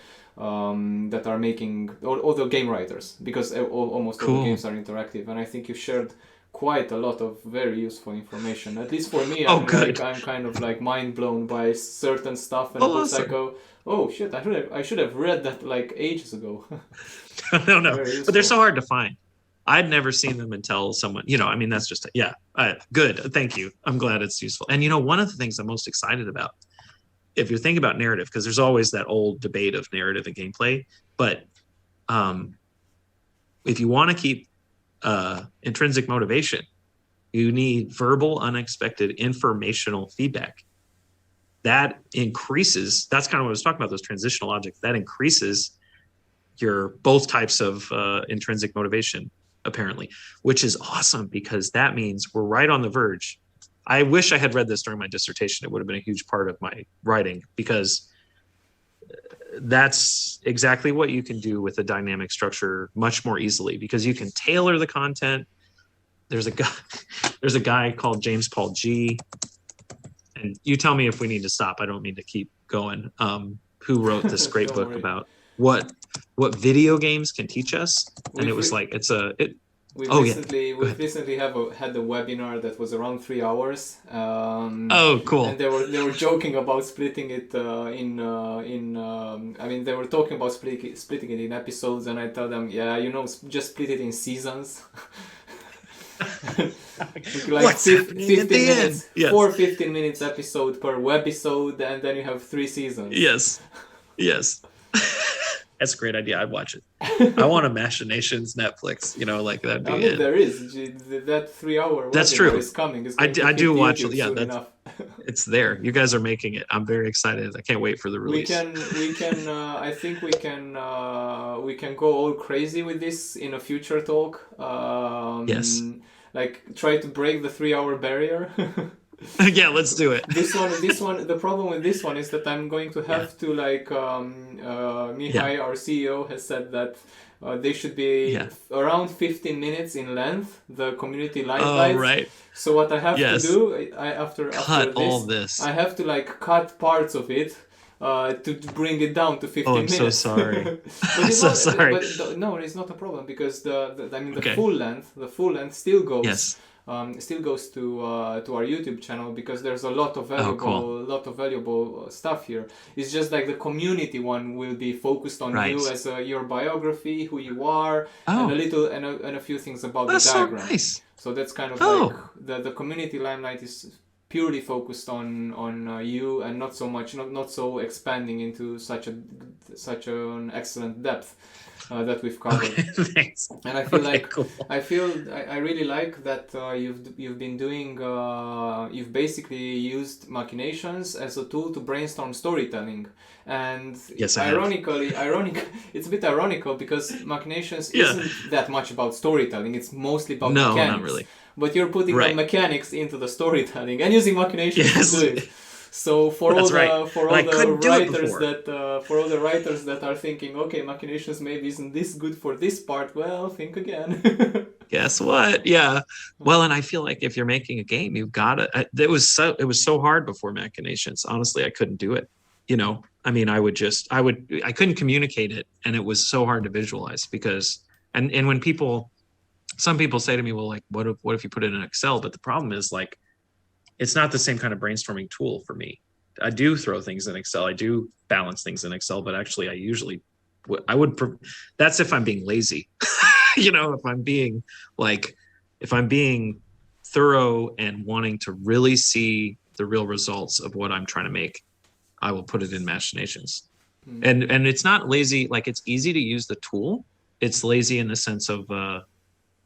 making all the game writers, because almost all the games are interactive, and I think you shared quite a lot of very useful information. At least for me, I'm kind of like mind blown by certain stuff, and I go, oh shit, I should have read that like ages ago. No, but they're so hard to find. I'd never seen them until someone, that's just good. Thank you. I'm glad it's useful. And one of the things I'm most excited about, if you think about narrative, because there's always that old debate of narrative and gameplay, but if you want to keep intrinsic motivation, you need verbal, unexpected, informational feedback. That increases, that's kind of what I was talking about, those transitional objects, that increases your both types of intrinsic motivation, apparently, which is awesome, because that means we're right on the verge. I wish I had read this during my dissertation. It would have been a huge part of my writing, because that's exactly what you can do with a dynamic structure much more easily, because you can tailor the content. There's a guy called James Paul G, and you tell me if we need to stop. I don't mean to keep going. Who wrote this great book about what video games can teach us? And it was like We've recently had a webinar that was around 3 hours. Cool. And they were joking about splitting it they were talking about splitting it in episodes, and I tell them, just split it in seasons. Like 15 minutes, yes. 4 15 minutes episode per webisode, and then you have 3 seasons. Yes. That's a great idea. I'd watch it. I want a Machinations Netflix. That'd be it. There is that 3 hour. That's true. Is coming. I do watch it. Yeah, it's there. You guys are making it. I'm very excited. I can't wait for the release. We can. I think we can go all crazy with this in a future talk. Yes. Like try to break the 3 hour barrier. Yeah, let's do it. This one. The problem with this one is that I'm going to have to Mihai, our CEO, has said that they should be around 15 minutes in length. The community limelight. Right. So what I have to do, after all this, I have to cut parts of it. To bring it down to 15 minutes. I'm so sorry. Sorry. But no, it's not a problem, because the full length still goes. Yes. Still goes to our YouTube channel, because there's a lot of valuable stuff here. It's just like the community one will be focused on you as your biography, who you are, and a little and a few things about the diagram. So nice. So that's kind of like the community limelight is purely focused on you, and not so much not so expanding into such an excellent depth. that we've covered. Okay, thanks. And I feel cool. I really like that you've been doing you've basically used Machinations as a tool to brainstorm storytelling. And yes, it's a bit ironical because Machinations isn't that much about storytelling. It's mostly about mechanics. Not really. But you're putting the mechanics into the storytelling and using Machinations to do it. So for all the writers that are thinking, okay, Machinations maybe isn't this good for this part, well, think again. Guess what? Yeah. Well, and I feel like if you're making a game, you've got to. It was so hard before Machinations. Honestly, I couldn't do it. I mean, I couldn't communicate it, and it was so hard to visualize because, and when some people say to me, well, like, what if you put it in Excel? But the problem is, like, it's not the same kind of brainstorming tool for me. I do throw things in Excel. I do balance things in Excel, but actually that's if I'm being lazy, if I'm being thorough and wanting to really see the real results of what I'm trying to make, I will put it in Machinations. Mm-hmm. And it's not lazy. Like, it's easy to use the tool. It's lazy in the sense of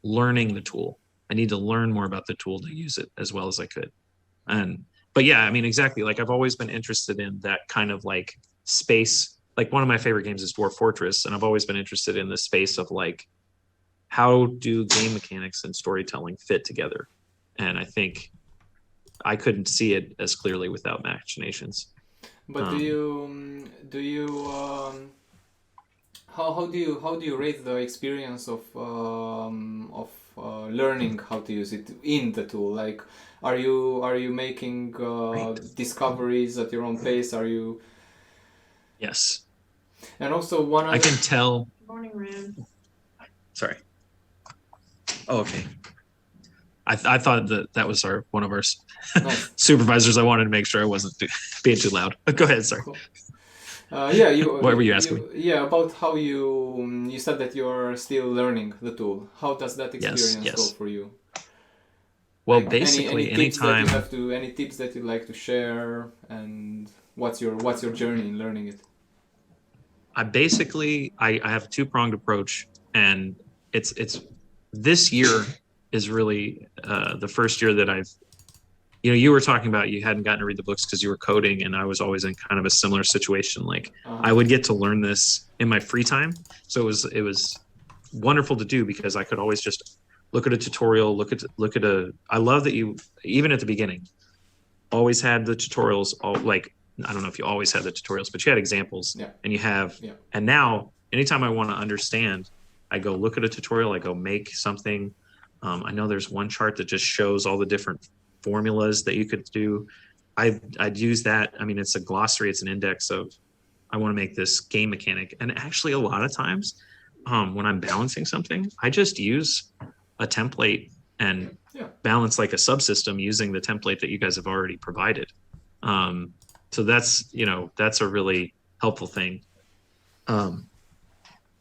learning the tool. I need to learn more about the tool to use it as well as I could. But yeah, I mean, exactly. Like, I've always been interested in that kind of like space. Like, one of my favorite games is Dwarf Fortress, and I've always been interested in the space of like, how do game mechanics and storytelling fit together? And I think I couldn't see it as clearly without Machinations. But how do you rate the experience of learning how to use it in the tool? Like, are you making discoveries at your own pace? Are you? Yes. And also I can tell. Morning, Ram. Sorry. Oh, okay. I thought that was one of our nice. Supervisors. I wanted to make sure I wasn't being too loud. Go ahead, sorry. Cool. What were you asking me? About how you said that you're still learning the tool. How does that experience go for you? Well, like, basically, any tips that you'd like to share, and what's your journey in learning it? I have a two-pronged approach, and it's this year is really the first year that I've. You were talking about you hadn't gotten to read the books because you were coding, and I was always in kind of a similar situation. Like, I would get to learn this in my free time, so it was wonderful to do because I could always just look at a tutorial, look at a. I love that you, even at the beginning, always had the tutorials. Like, I don't know if you always had the tutorials, but you had examples, and you have. Yeah. And now, anytime I want to understand, I go look at a tutorial. I go make something. I know there's one chart that just shows all the different formulas that you could do. I'd use that. I mean, it's a glossary, it's an index of, I want to make this game mechanic. And actually a lot of times when I'm balancing something, I just use a template and balance like a subsystem using the template that you guys have already provided. So that's a really helpful thing. And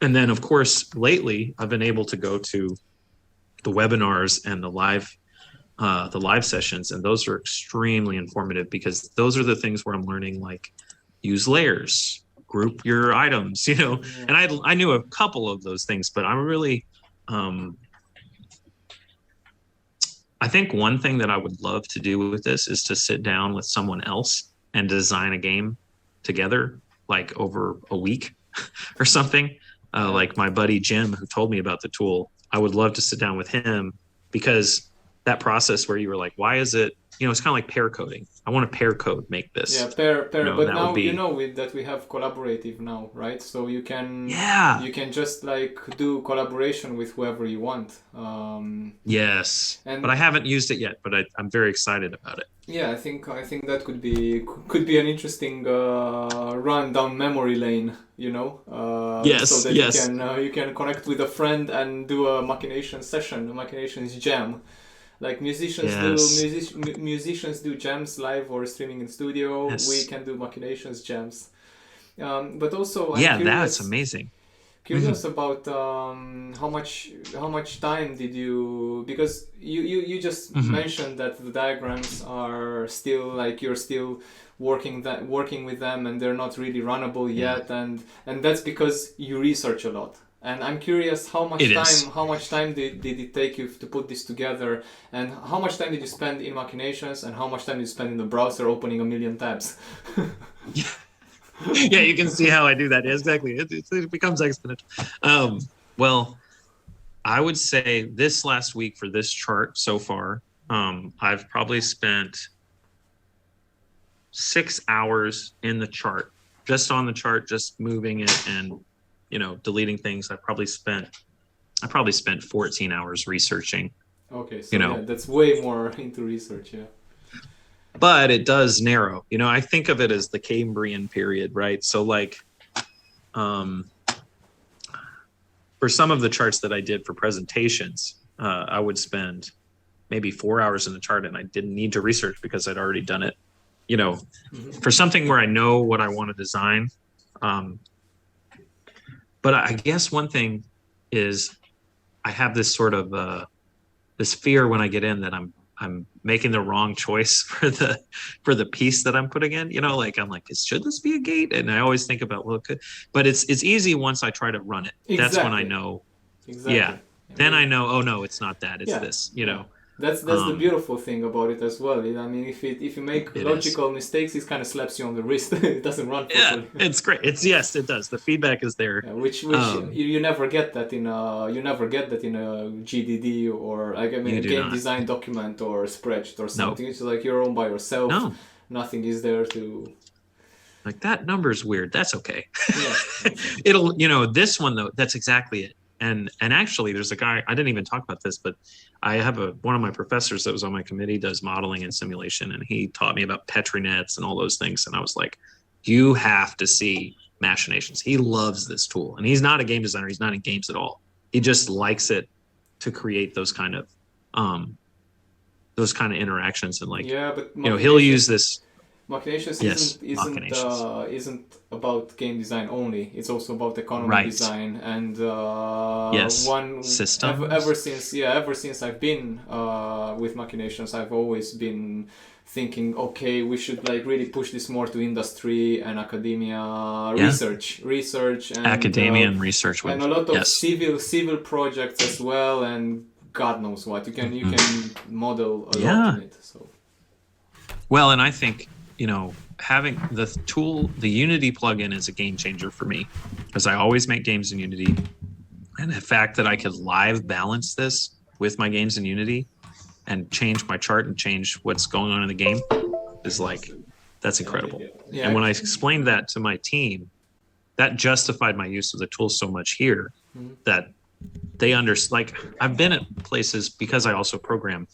then of course, lately I've been able to go to the webinars and the live sessions, and those are extremely informative because those are the things where I'm learning, like, use layers, group your items, and I knew a couple of those things, but I'm really I think one thing that I would love to do with this is to sit down with someone else and design a game together, like over a week or something. Like my buddy Jim, who told me about the tool, I would love to sit down with him, because that process where you were like, why is it, it's kind of like pair coding. I want to pair code, make this. Yeah, pair. But now that we have collaborative now, right? So you can just like do collaboration with whoever you want. Yes, but I haven't used it yet. But I'm very excited about it. Yeah, I think that could be an interesting run down memory lane. Yes. So that you can connect with a friend and do a Machinations session, a Machinations jam. Like musicians do jams live or streaming in studio. Yes. We can do Machinations jams. But also, that's amazing. Curious about how much time did you, because you just mentioned that the diagrams are still, like, you're still working with them and they're not really runnable yet, and that's because you research a lot. And I'm curious how much time did it take you to put this together, and how much time did you spend in Machinations, and how much time did you spend in the browser opening a million tabs? Yeah, you can see how I do that. Yeah, exactly. It becomes exponential. Well, I would say this last week for this chart so far, I've probably spent 6 hours in the chart, just on the chart, just moving it and, deleting things. I probably spent 14 hours researching. Okay, so that's way more into research, yeah. But it does narrow. I think of it as the Cambrian period, right? So like, for some of the charts that I did for presentations, I would spend maybe 4 hours in the chart, and I didn't need to research because I'd already done it. For something where I know what I want to design. But I guess one thing is I have this sort of this fear when I get in that I'm making the wrong choice for the piece that I'm putting in. I'm like, should this be a gate? And I always think about, well, it could, but it's easy once I try to run it. Exactly. That's when I know. Exactly. Yeah. Then I know, oh no, it's not that. It's this. That's the beautiful thing about it as well. I mean, if you make logical mistakes, it kind of slaps you on the wrist. It doesn't run properly. Yeah, it's great. Yes, it does. The feedback is there. Yeah, which you never get that in a GDD or a game design document or spreadsheet or something. Nope. It's like you're on by yourself. No. Nothing is there to. Like that number's weird. That's okay. Yeah. It'll this one though. That's exactly it. And actually, there's a guy, I didn't even talk about this, but I have one of my professors that was on my committee does modeling and simulation, and he taught me about Petri nets and all those things. And I was like, you have to see Machinations. He loves this tool. And he's not a game designer. He's not in games at all. He just likes it to create those kind of interactions. And like, but he'll use this. Machinations isn't about game design only. It's also about economy design and one system. Ever since I've been with Machinations, I've always been thinking, okay, we should like really push this more to industry and academia, research and academia and research, and a lot of civil projects as well, and God knows what you can model a lot in it. So well, and I think. Having the tool, the Unity plugin is a game changer for me because I always make games in Unity. And the fact that I could live balance this with my games in Unity and change my chart and change what's going on in the game is like, that's incredible. Yeah. And when I explained that to my team, that justified my use of the tool so much here that they understand. Like I've been at places because I also program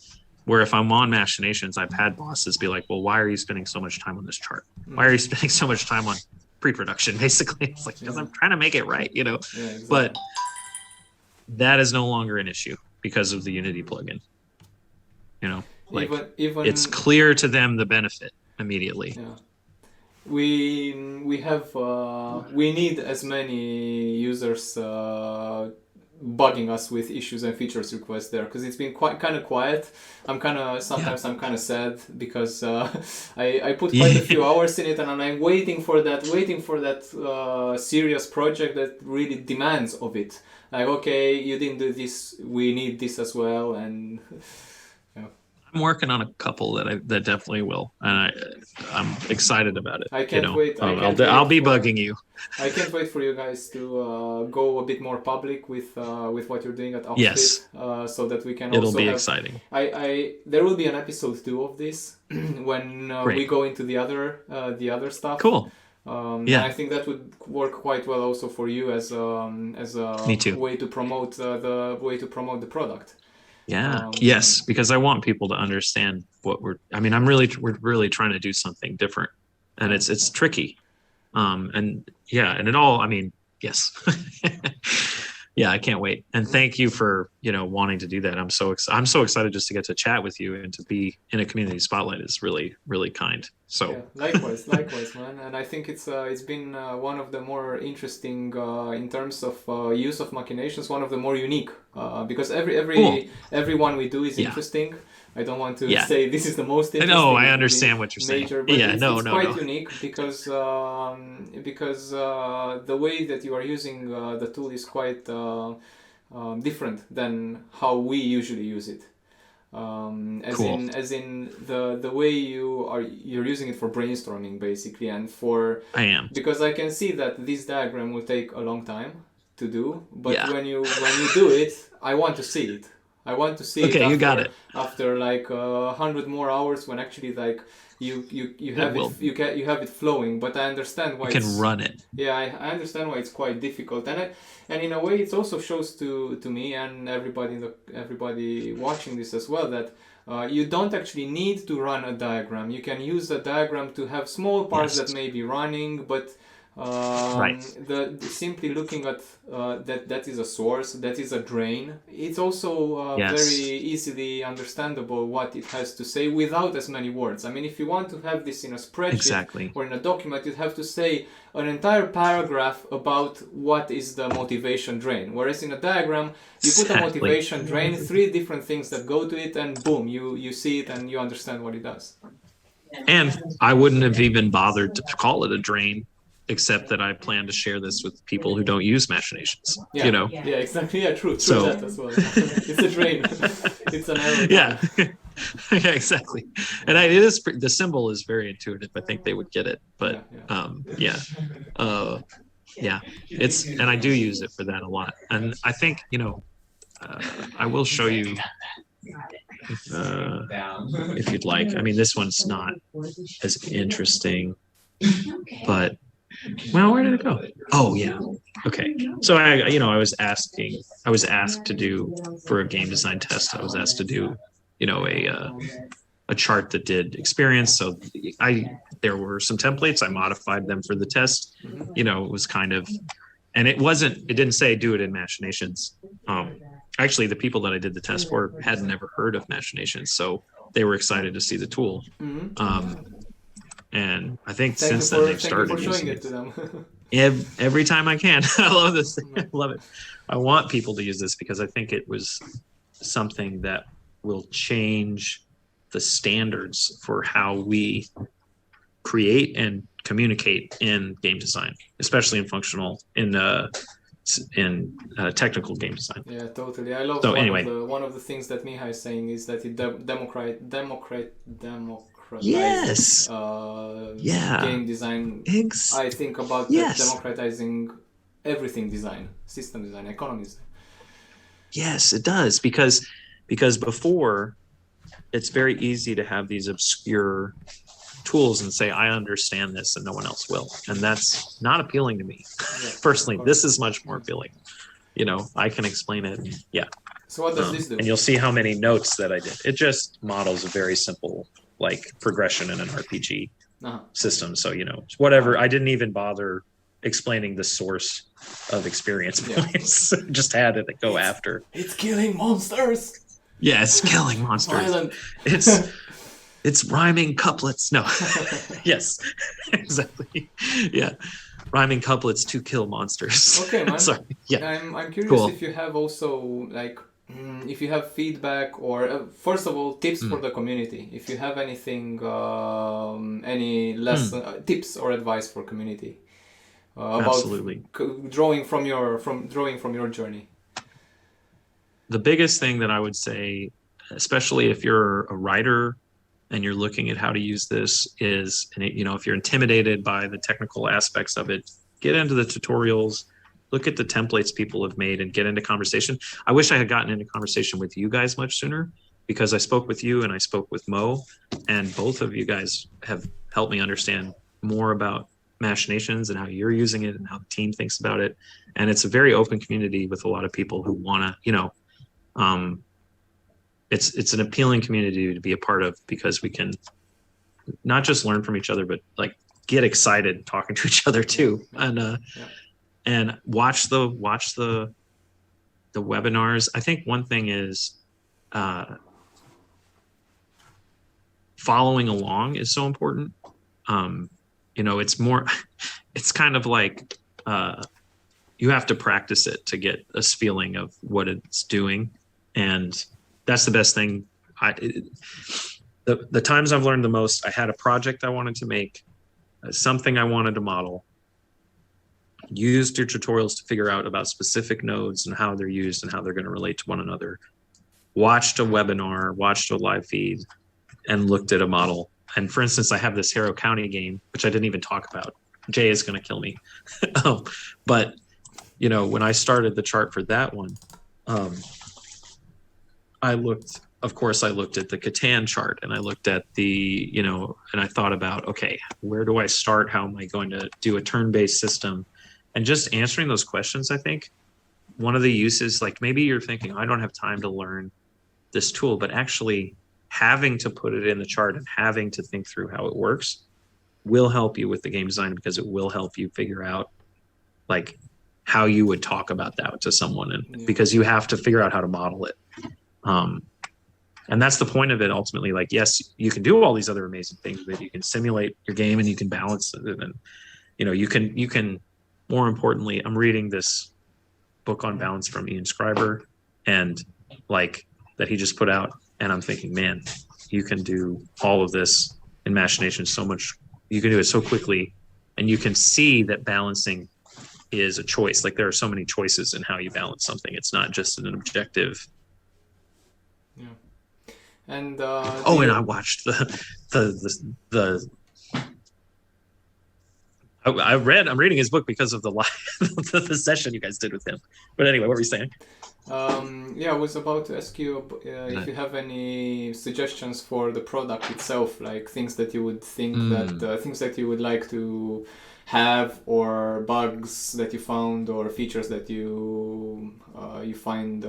where if I'm on Machinations, I've had bosses be like, well, why are you spending so much time on this chart? Why are you spending so much time on pre-production? Basically, it's like, because I'm trying to make it right, Yeah, exactly. But that is no longer an issue because of the Unity plugin. Like even it's clear to them the benefit immediately. Yeah. We need as many users bugging us with issues and features requests there, because it's been kind of quiet. I'm kind of sad because I put quite a few hours in it, and I'm waiting for that serious project that really demands of it. Like, okay, you didn't do this, we need this as well, and I'm working on a couple that definitely will, and I'm excited about it. I can't wait. I'll be bugging you. I can't wait for you guys to go a bit more public with what you're doing at Oxford, so that we can. It'll be exciting. There will be an episode 2 of this when we go into the other stuff. Cool. I think that would work quite well also for you as a way to promote the product. Yeah. Yes, because I want people to understand what we're really trying to do something different, and it's tricky. And it all, yes. Yeah, I can't wait. And thank you for wanting to do that. I'm so excited just to get to chat with you and to be in a community spotlight is really, really kind. So yeah, likewise, man. And I think it's been one of the more interesting in terms of use of Machinations, one of the more unique because every one we do is interesting. I don't want to say this is the most interesting. No, I understand what you're saying. But it's quite unique because the way that you are using the tool is quite different than how we usually use it. As in the way you're using it for brainstorming basically, and because I can see that this diagram will take a long time to do, but when you do it, I want to see it. I want to see it. You got it. After like 100 more hours, when actually like you have it flowing. But I understand why you can run it. Yeah, I understand why it's quite difficult, and in a way it also shows to me and everybody watching this as well that you don't actually need to run a diagram. You can use a diagram to have small parts that may be running, but simply looking at that is a source, that is a drain. It's also very easily understandable what it has to say without as many words. I mean, if you want to have this in a spreadsheet or in a document, you'd have to say an entire paragraph about what is the motivation drain. Whereas in a diagram, you put a motivation drain, 3 different things that go to it, and boom, you see it and you understand what it does. And I wouldn't have even bothered to call it a drain, except that I plan to share this with people who don't use Machinations. Yeah, exactly. Yeah, true that as well. It's a drain. It's an arrow. Yeah, exactly. And it is the symbol is very intuitive. I think they would get it, but it's, and I do use it for that a lot. And I think I will show you if you'd like. I mean, this one's not as interesting, but. Well, where did it go? Oh, yeah. Okay. So I was asked to do for a game design test. I was asked to do, a chart that did experience. So there were some templates. I modified them for the test. It was kind of, and it didn't say do it in Machinations. Actually, the people that I did the test for had never heard of Machinations, so they were excited to see the tool. And I think since then they've started using it to them. Every time I can. I love this thing. I love it. I want people to use this because I think it was something that will change the standards for how we create and communicate in game design, especially in technical game design. Yeah, totally. I love one of the things that Mihai is saying is that it game design. I think about democratizing everything design, system design, economy design. Yes, it does, because before it's very easy to have these obscure tools and say I understand this and no one else will, and that's not appealing to me. Personally, this is much more appealing. I can explain it. So what does this do? And you'll see how many notes that I did. It just models a very simple progression in an RPG system. So whatever. I didn't even bother explaining the source of experience points. Just had it go after. It's killing monsters. Yeah, it's killing monsters. Violent. It's rhyming couplets. No. Yes, exactly. Yeah, rhyming couplets to kill monsters. Okay, man. Sorry. Yeah. I'm curious if you have also if you have feedback or first of all tips for the community. If you have anything, any lesson, tips or advice for community about drawing from your journey. The biggest thing that I would say, especially if you're a writer and you're looking at how to use this, is, if you're intimidated by the technical aspects of it, get into the tutorials, look at the templates people have made, and get into conversation. I wish I had gotten into conversation with you guys much sooner, because I spoke with you and I spoke with Mo, and both of you guys have helped me understand more about Machinations and how you're using it and how the team thinks about it. And it's a very open community with a lot of people who want to, it's an appealing community to be a part of, because we can not just learn from each other, but get excited talking to each other too. And watch the the webinars, I think one thing is following along is so important. It's more, it's kind of like you have to practice it to get a feeling of what it's doing. And that's the best thing. The times I've learned the most, I had a project I wanted to make, something I wanted to model, used your tutorials to figure out about specific nodes and how they're used and how they're going to relate to one another, watched a webinar, watched a live feed, and looked at a model. And for instance, I have this Harrow County game, which I didn't even talk about. Jay is going to kill me. But, when I started the chart for that one, I looked at the Catan chart, and I looked at and I thought about, okay, where do I start? How am I going to do a turn-based system? And just answering those questions, I think one of the uses, like maybe you're thinking, I don't have time to learn this tool, but actually having to put it in the chart and having to think through how it works will help you with the game design, because it will help you figure out like how you would talk about that to someone, and because you have to figure out how to model it. And that's the point of it ultimately. Like, yes, you can do all these other amazing things, but you can simulate your game and you can balance it. And, you can, more importantly, I'm reading this book on balance from Ian Scriber, and like that he just put out. And I'm thinking, man, you can do all of this in Machinations so much. You can do it so quickly, and you can see that balancing is a choice. Like there are so many choices in how you balance something. It's not just an objective. Yeah. And and I watched I'm reading his book because of the live the session you guys did with him. But anyway, what were you saying? I was about to ask you if you have any suggestions for the product itself, like things that you would think things that you would like to have, or bugs that you found, or features that you find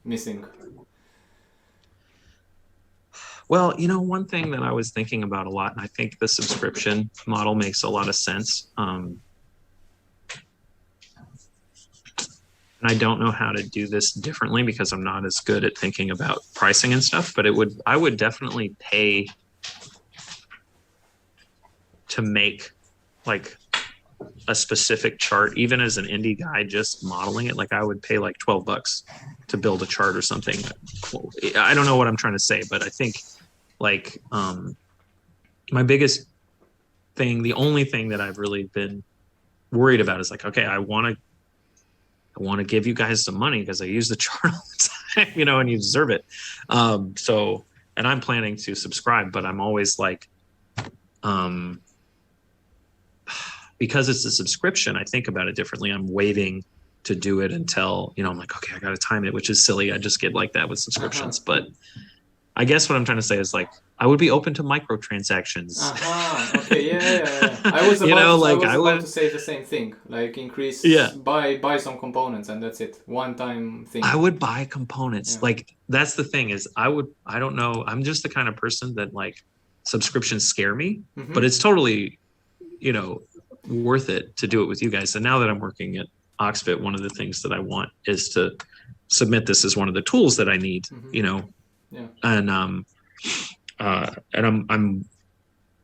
missing. Well, one thing that I was thinking about a lot, and I think the subscription model makes a lot of sense. And I don't know how to do this differently because I'm not as good at thinking about pricing and stuff, but I would definitely pay to make like a specific chart, even as an indie guy, just modeling it. Like I would pay like $12 to build a chart or something. I don't know what I'm trying to say, but I think like my biggest thing, the only thing that I've really been worried about is like, okay, I want to give you guys some money because I use the chart all the time, and you deserve it. And I'm planning to subscribe, but I'm always like, because it's a subscription, I think about it differently. I'm waiting to do it until, I'm like, okay, I got to time it, which is silly. I just get like that with subscriptions. But I guess what I'm trying to say is like, I would be open to microtransactions. Okay, yeah. I was about to say the same thing, like increase, buy some components, and that's it. One-time thing. I would buy components. Yeah. Like that's the thing is I don't know. I'm just the kind of person that like subscriptions scare me, but it's totally, worth it to do it with you guys. And now that I'm working at Oxfit, one of the things that I want is to submit this as one of the tools that I need, and I'm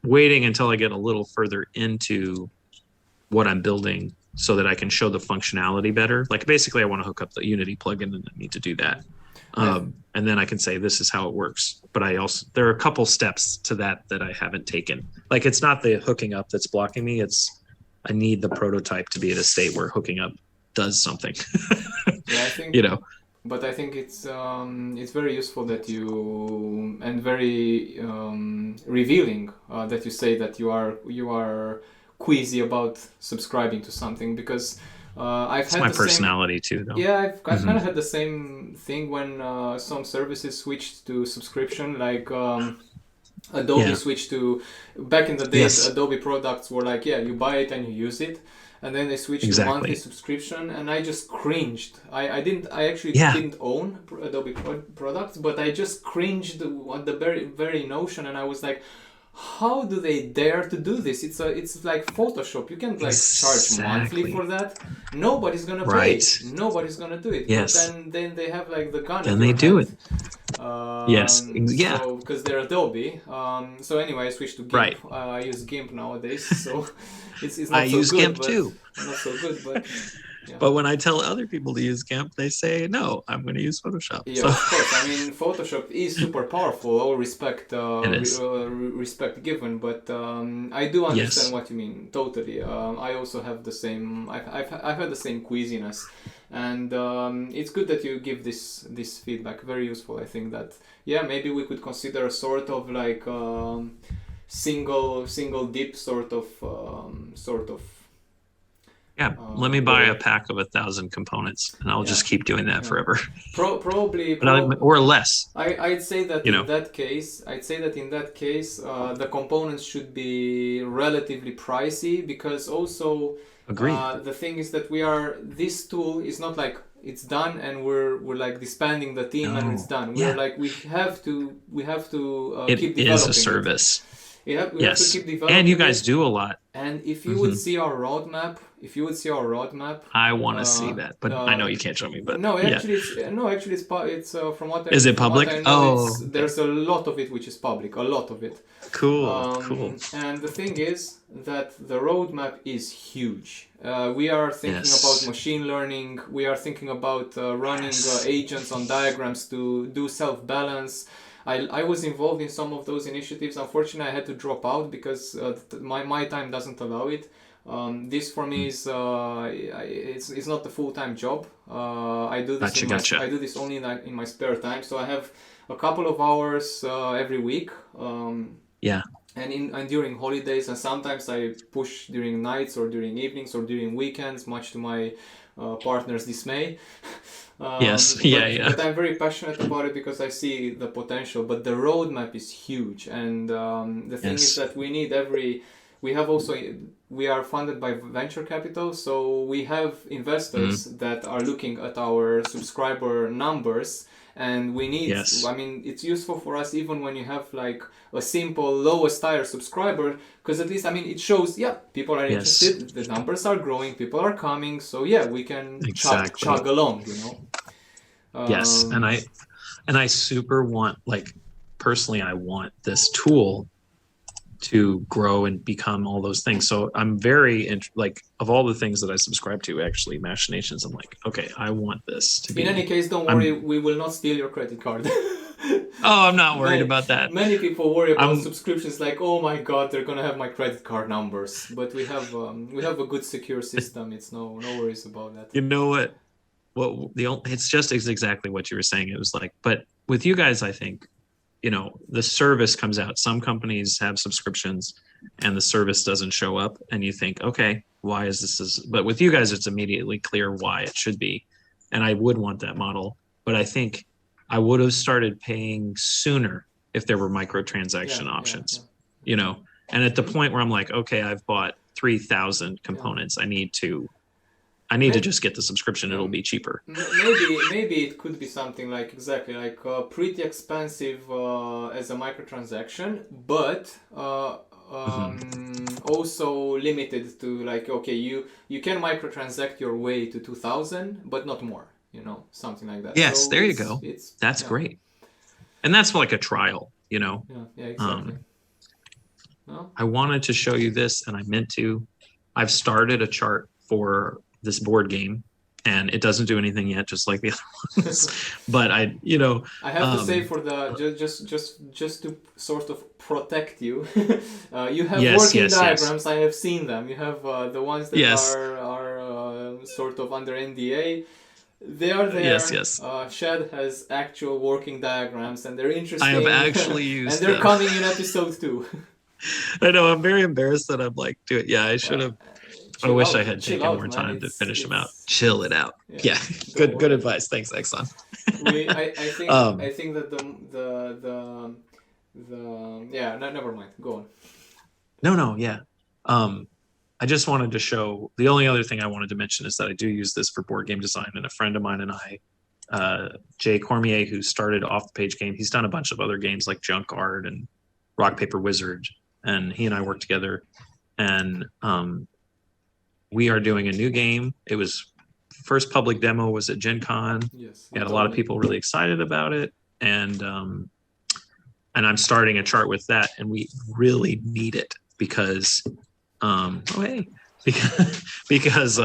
waiting until I get a little further into what I'm building so that I can show the functionality better. Like basically I want to hook up the Unity plugin and I need to do that. And then I can say, this is how it works. But there are a couple steps to that I haven't taken. Like it's not the hooking up that's blocking me. I need the prototype to be at a state where hooking up does something. Yeah, I think, but I think it's very useful that and very revealing that you say that you are queasy about subscribing to something, because it's my personality too, though. Yeah, I've kind of had the same thing when some services switched to subscription, like Adobe switched to, back in the days, Adobe products were like, you buy it and you use it, and then they switched to monthly subscription, and I just cringed. I actually didn't own Adobe products, but I just cringed at the very, very notion, and I was like, how do they dare to do this? It's like Photoshop. You can't like charge monthly for that. Nobody's gonna pay. Nobody's gonna do it. Yes. But then they have like the gun. Then they do it. Yes. Yeah. So because they're Adobe. So anyway, I switched to GIMP. Right. I use GIMP nowadays. So it's not I use GIMP too. Not so good, but. Yeah. But when I tell other people to use GIMP, they say, no, I'm going to use Photoshop. Yeah, of course. I mean, Photoshop is super powerful, all respect respect given, but I do understand what you mean, totally. I also have the same, I've had the same queasiness, and it's good that you give this feedback, very useful. I think that, yeah, maybe we could consider a sort of like single dip sort of yeah, let me buy a pack of 1,000 components, and I'll just keep doing that forever. Probably, or less. I'd say that in that case, the components should be relatively pricey, because also the thing is that this tool is not like it's done and we're like disbanding the team and it's done. We're like we have to keep developing. It is a service. We have to keep developing. And you guys do a lot. And if you would see our roadmap, I want to see that, but I know you can't show me. But actually, it's from what. Is it public? There's a lot of it which is public. A lot of it. Cool. And the thing is that the roadmap is huge. We are thinking about machine learning. We are thinking about running agents on diagrams to do self-balance. I was involved in some of those initiatives. Unfortunately, I had to drop out because my time doesn't allow it. This for me is it's not a full-time job. I do this I do this only in my spare time. So I have a couple of hours every week. And during holidays, and sometimes I push during nights or during evenings or during weekends, much to my partner's dismay. But I'm very passionate about it because I see the potential. But the roadmap is huge, and the thing is that we are funded by venture capital, so we have investors that are looking at our subscriber numbers, and we need. I mean, it's useful for us even when you have like a simple lowest tier subscriber, because at least it shows people are interested, the numbers are growing, people are coming, so we can chug along, and I super want, like, personally, I want this tool to grow and become all those things. So I'm very like, of all the things that I subscribe to, actually, Machinations, I'm like, okay, I want this to be. In any case, don't worry, we will not steal your credit card. I'm not worried about that. Many people worry about subscriptions, like, oh my god, they're gonna have my credit card numbers. But we have a good secure system. It's no worries about that. You know what? It's just exactly what you were saying. It was like, but with you guys, I think, the service comes out. Some companies have subscriptions and the service doesn't show up, and you think, okay, why is this? But with you guys, it's immediately clear why it should be. And I would want that model, but I think I would have started paying sooner if there were microtransaction options, and at the point where I'm like, okay, I've bought 3,000 components. I need to just get the subscription. It'll be cheaper. Maybe it could be something like pretty expensive as a microtransaction, but also limited to like, okay, you can microtransact your way to 2,000, but not more. Something like that. Yes, so there you go. That's great, and that's like a trial. Yeah, exactly. I wanted to show you this, and I meant to. I've started a chart for this board game, and it doesn't do anything yet, just like the other ones. But I have to say, for the just to sort of protect you, you have working diagrams. I have seen them. You have the ones that are sort of under NDA. They are there. Yes. Shed has actual working diagrams, and they're interesting. I have actually used and they're coming in episode 2. I know. I'm very embarrassed that I'm like, do it. Yeah, I should have. I wish I had taken more time to finish them out. Chill it out. Yeah. Good advice. Thanks, Exxon. I think that the never mind. Go on. No. Yeah. I just wanted to show, the only other thing I wanted to mention is that I do use this for board game design, and a friend of mine and I, Jay Cormier, who started Off the Page Game, he's done a bunch of other games like Junk Art and Rock Paper Wizard. and he and I work together, and we are doing a new game. It was first public demo was at Gen Con. Yes, we had a lot of people really excited about it, and I'm starting a chart with that, and we really need it because because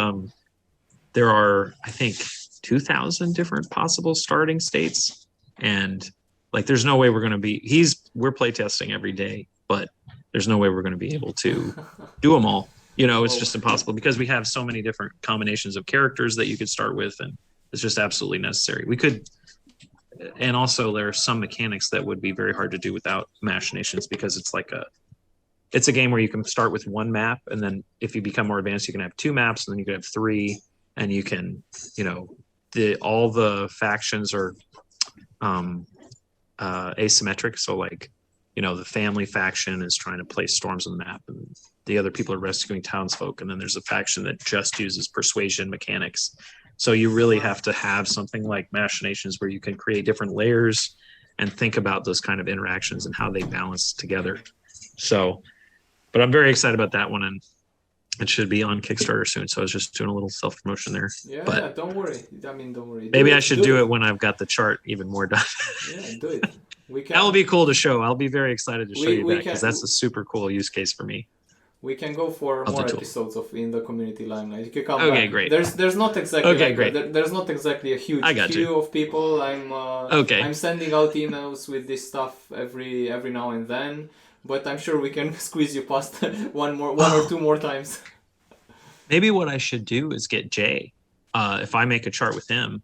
there are, I think, 2,000 different possible starting states, and like there's no way we're going to be we're playtesting every day, but there's no way we're going to be able to do them all. It's just impossible because we have so many different combinations of characters that you could start with, and it's just absolutely necessary. We could, and also there are some mechanics that would be very hard to do without Machinations, because it's a game where you can start with one map, and then if you become more advanced, you can have 2 maps, and then you can have 3, and you can, all the factions are asymmetric. So like, the family faction is trying to place storms on the map, and the other people are rescuing townsfolk, and then there's a faction that just uses persuasion mechanics. So you really have to have something like Machinations where you can create different layers and think about those kind of interactions and how they balance together. So, but I'm very excited about that one, and it should be on Kickstarter soon. So I was just doing a little self-promotion there. Yeah, don't worry. Don't worry. Maybe I should do it when I've got the chart even more done. Yeah, do it. That will be cool to show. I'll be very excited to show you that, because that's a super cool use case for me. We can go for more episodes of In the Community Limelight. You can come back. Great. There's not exactly there's not exactly a huge queue of people. I'm sending out emails with this stuff every now and then, but I'm sure we can squeeze you past one or two more times. Maybe what I should do is get Jay, if I make a chart with him,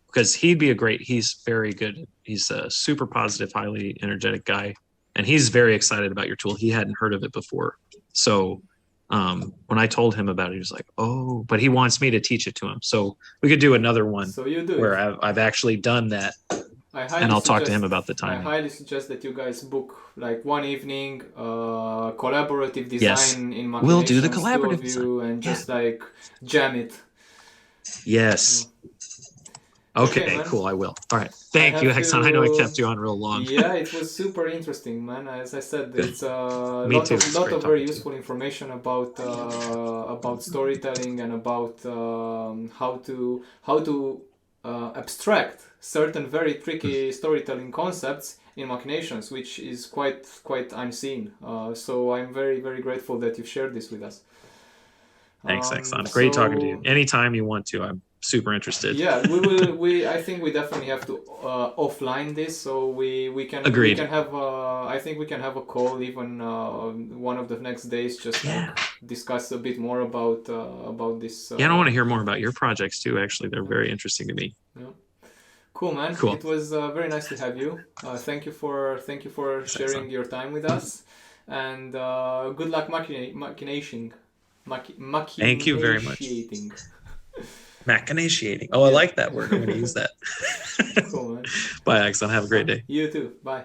because he's very good. He's a super positive, highly energetic guy. And he's very excited about your tool. He hadn't heard of it before. So when I told him about it, he was like, oh, but he wants me to teach it to him. So we could do another one where I've actually done that. And I'll talk to him about the timing. I highly suggest that you guys book like one evening, collaborative design in Machinations. We'll do the collaborative design. And just like jam it. Yes. Okay, cool. I will. All right. Thank you, Hexon. I know I kept you on real long. Yeah, it was super interesting, man. As I said, it's a lot of very useful information about storytelling and about how to abstract certain very tricky storytelling concepts in Machinations, which is quite unseen. So I'm very, very grateful that you've shared this with us. Thanks, Hexon. Great talking to you. Anytime you want to. I'm super interested. Yeah, I think we definitely have to offline this, so we can. Agreed. We can have. I think we can have a call even one of the next days, just discuss a bit more about this. I want to hear more about your projects too. Actually, they're very interesting to me. Yeah. Cool, man. Cool. It was very nice to have you. Thank you for sharing your time with us, and good luck machinating. Thank you very much. Machinating. Oh, I like that word. I'm going to use that. Cool, man. Bye, Axon. Have a great day. You too. Bye.